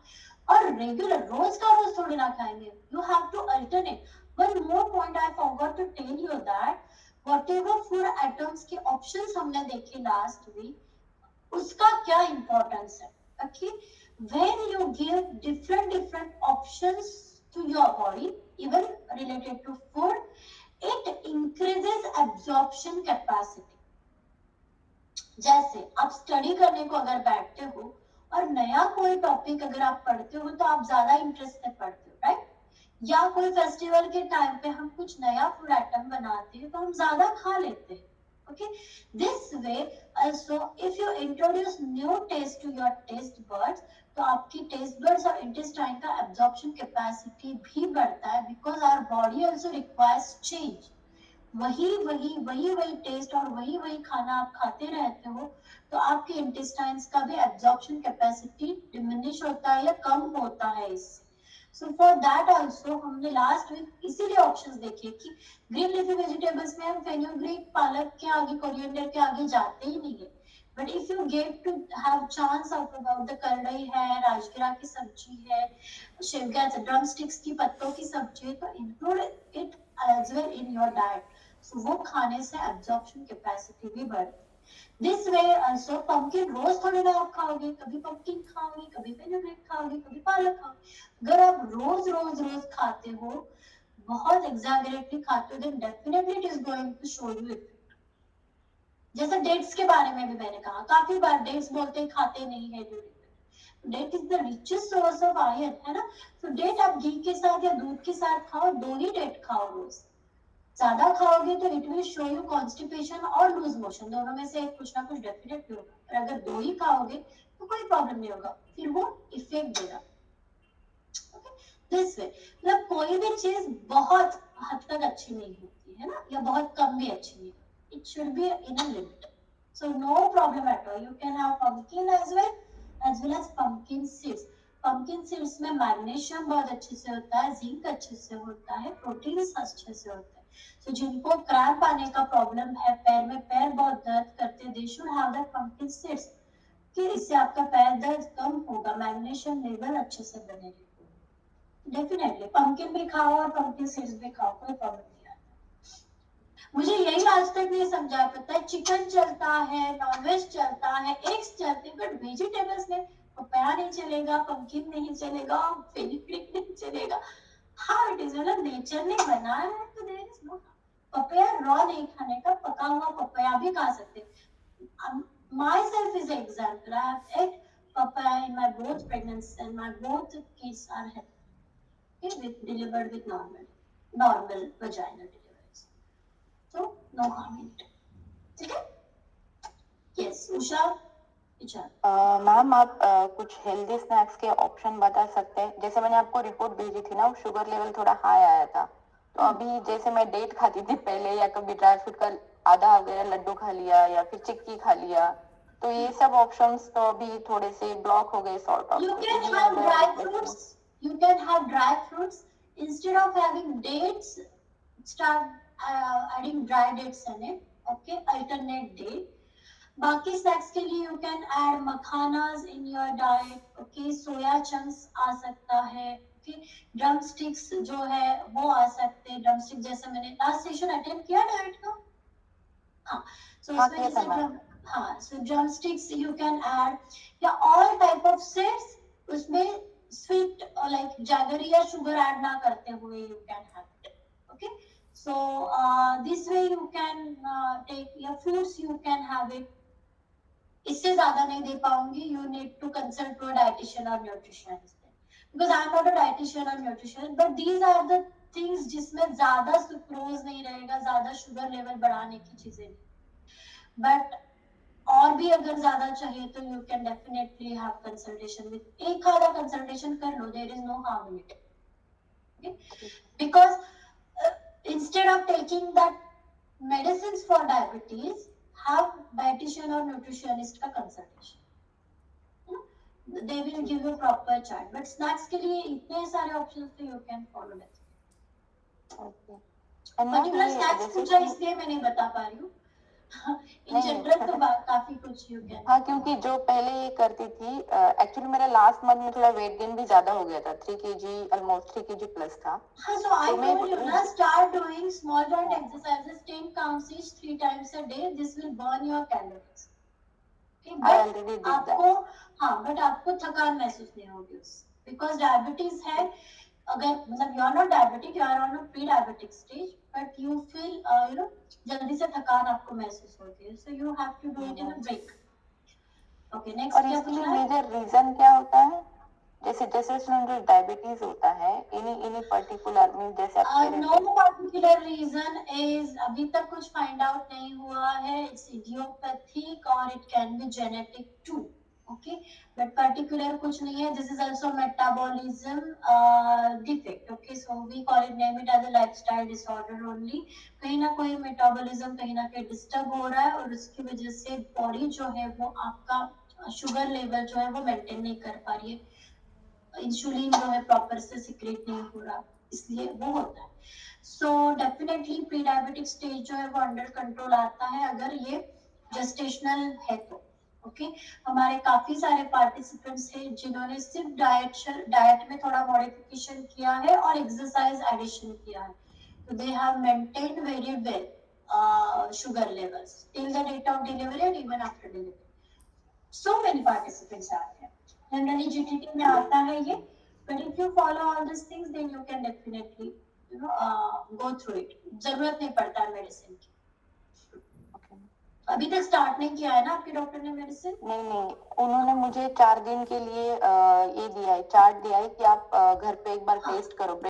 और रेगुलर रोज का रोज थोड़ी ना खाएंगे, you have to alternate. One more point I forgot to tell you that whatever food items के options हमने देखे last week, उसका क्या importance है. Okay, when you give different options to your body, even related to food, it increases absorption capacity. जैसे आप study करने को अगर बैठते हो और नया कोई टॉपिक अगर आप पढ़ते हो तो आप ज्यादा इंटरेस्ट से पढ़ते हो, राइट. या कोई फेस्टिवल के टाइम पे हम कुछ नया फूड आइटम बनाते हैं तो हम ज्यादा खा लेते हैं. Okay, this way also if you introduce new taste to your taste buds, तो आपकी टेस्ट बड्स और इंटेस्टाइन का एब्जॉर्प्शन कैपेसिटी भी बढ़ता है, because our body also requires change. वही टेस्ट और वही खाना आप खाते रहते हो तो आपके इंटेस्टाइन्स का भी एब्जॉर्प्शन कैपेसिटी डिमिनिश होता है या कम होता है इससे. सो फॉर दैट आल्सो हमने लास्ट वीक इसीलिए ऑप्शंस देखे कि ग्रीन लीफी वेजिटेबल्स में हम फेनुग्रीक, पालक के आगे, कोरिएंडर के आगे जाते ही नहीं है. But if you get to have chance of about the करडई है, राजगिरा की सब्जी है, शिवगैस ड्रम स्टिक्स की पत्तों की सब्जी है, तो include it as well in your diet. So वो खाने से एब्जॉर्प्शन कैपेसिटी भी बढ़ती. दिस वे आल्सो पंपकिन रोज थोड़ी ना आप खाओगे, कभी पंपकिन खाओगे, कभी फेनुग्रीक खाओगे, कभी पालक खाओगे. अगर आप रोज रोज रोज खाते हो, बहुत एग्जैगरेटली खाते हो, then definitely it is going to show you effect. जैसे डेट्स के बारे में भी मैंने कहा, काफी बार डेट्स बोलते हैं खाते नहीं है. Date is the richest source of iron, है ना. तो डेट आप घी के साथ या दूध के साथ खाओ, 2 ही डेट खाओ रोज. ज्यादा खाओगे तो it will show you constipation और लूज मोशन, दोनों में से कुछ ना कुछ डेफिनेटली होगा. और अगर 2 ही खाओगे तो कोई प्रॉब्लम नहीं होगा, फिर वो इफेक्ट देगा. दिस वे मतलब कोई भी चीज बहुत हद तक अच्छी नहीं होती है ना, या बहुत कम भी अच्छी नहीं. It should be in a limit. So no problem at all. You can have pumpkin as well as pumpkin seeds. Pumpkin seeds में मैग्नीशियम बहुत अच्छे से होता है, जिंक अच्छे से होता है, प्रोटीन अच्छे से होता है. तो जिनको क्रैम्प आने का प्रॉब्लम है, पैर में पैर बहुत दर्द करते, they should have that pumpkin seeds, कि इससे आपका पैर दर्द कम होगा, मैग्नीशियम लेवल अच्छे से बनेगा. डेफिनेटली पंपकिन भी खाओ और पंपकिन सीड्स भी खाओ, कोई प्रॉब्लम नहीं आता. मुझे यही आज तक नहीं समझा पता है, चिकन चलता है, नॉनवेज चलता है, एग्स चलते, बट वेजिटेबल्स में पपाया नहीं चलेगा, पंपकिन नहीं चलेगा, फेनुग्रीक नहीं चलेगा. हाँ इट इज, मतलब नेचर ने बनाया है तो there is no. Papaya raw नहीं खाने का, पका हुआ पपाया भी खा सकते. myself is an example. I have ate papaya in my both pregnancy and my both kids are healthy. Delivered with normal vaginal deliveries. So no harm in it. ठीक है? Yes, Usha. मैम आप कुछ healthy snacks के option बता सकते हैं? जैसे मैंने आपको रिपोर्ट भेजी थी ना, शुगर लेवल थोड़ा हाई आया था, तो अभी जैसे मैं डेट खाती थी पहले, या कभी ड्राई फ्रूट का आधा वगैरह लड्डू खा लिया, या फिर चिक्की खा लिया, तो ये सब ऑप्शंस तो अभी थोड़े से ब्लॉक हो गए sort of. You can have dry fruits. You can have dry fruits instead of having dates. Start adding dry dates in it. Okay, alternate day. बाकी स्नैक्स के लिए you can add makhanas in your diet. Okay, soya chunks आ सकता है. Okay, drum sticks जो है वो आ सकते हैं. ड्रम स्टिक जैसे मैंने लास्ट सेशन अटेंड किया डाइट का. हाँ, so इसमें जैसे हाँ, so drumsticks you can add, या all type of seeds, उसमें sweet like jaggery या sugar add ना करते हुए you can have it. Okay, so this way you can take या fruits you can have it. इससे ज़्यादा नहीं दे पाऊंगी. You need to consult to a dietitian or nutritionist, because I am not a dietitian or nutritionist, but these are the things जिसमें ज़्यादा sucrose नहीं रहेगा, ज़्यादा शुगर लेवल बढ़ाने की चीजें नहीं. बट और भी अगर ज्यादा चाहिए तो you can definitely have consultation with, एक आधा कंसल्टेशन कर लो, there is no harm in it. Because instead of taking that medicines for diabetes, have dietitian और न्यूट्रिशनिस्ट का consultation. They will give you proper chart. But snacks के लिए इतने सारे ऑप्शंस तो you can follow that. Okay, particular snacks पूछा इसलिए मैं नहीं बता पा रही हूँ. इन जनरल तो काफी कुछ यू कैन. हाँ, क्योंकि जो पहले ये करती थी, एक्चुअली मेरा लास्ट मंथ में थोड़ा वेट गेन भी ज्यादा हो गया था, 3 kg, ऑलमोस्ट 3 kg प्लस था. हाँ, so I told you ना, start doing small joint exercises, 10 counts each 3 times a day. This will burn your calories. Okay, but आपको हाँ, but आपको थकान महसूस नहीं होगी उससे, because diabetes है. अगर मतलब you are not diabetic, you are on a pre-diabetic stage, but you feel जल्दी से थकान आपको महसूस होती है. So you have to do it in a break. Okay, next. और इसके लिए मेजर रीजन क्या होता है? जैसे जेस्टेशनल जो डायबिटीज होता है, एनी पर्टिकुलर मीन जैसे आप नो पर्टिकुलर रीजन इज अभी तक कुछ फाइंड आउट नहीं हुआ है. इट्स इडियोपैथिक और it can be genetic too. Okay, but particular कुछ नहीं है. This is also metabolism defect. Okay, so we call it, name it as a lifestyle disorder only. कहीं ना कोई मेटाबॉलिज्म कहीं ना कहीं डिस्टर्ब हो रहा है, और उसकी वजह से बॉडी जो है वो आपका शुगर लेवल जो है वो मेंटेन नहीं कर पा रही है. इंसुलिन जो है प्रॉपर से सिक्रेट नहीं हो रहा, इसलिए वो होता है। So definitely pre diabetic stage जो है वो अंडर कंट्रोल आता है अगर ये जेस्टेशनल है तो। ओके, हमारे काफी सारे पार्टिसिपेंट्स हैं जिन्होंने सिर्फ डाइट में थोड़ा मॉडिफिकेशन किया है और एक्सरसाइज एडिशन किया है, तो they have maintained very well sugar levels till the date of delivery and even after delivery. So many participants are there. Generally GTT में आता है ये, but if you follow all these things then you can definitely go through it. जरूरत नहीं पड़ता है medicine की। अभी तक स्टार्ट नहीं किया है ना आपके डॉक्टर ने मेडिसिन? नहीं, उन्होंने मुझे 4 दिन के लिए ये दिया है, चार्ट दिया है कि आप घर पे एक बार टेस्ट करो।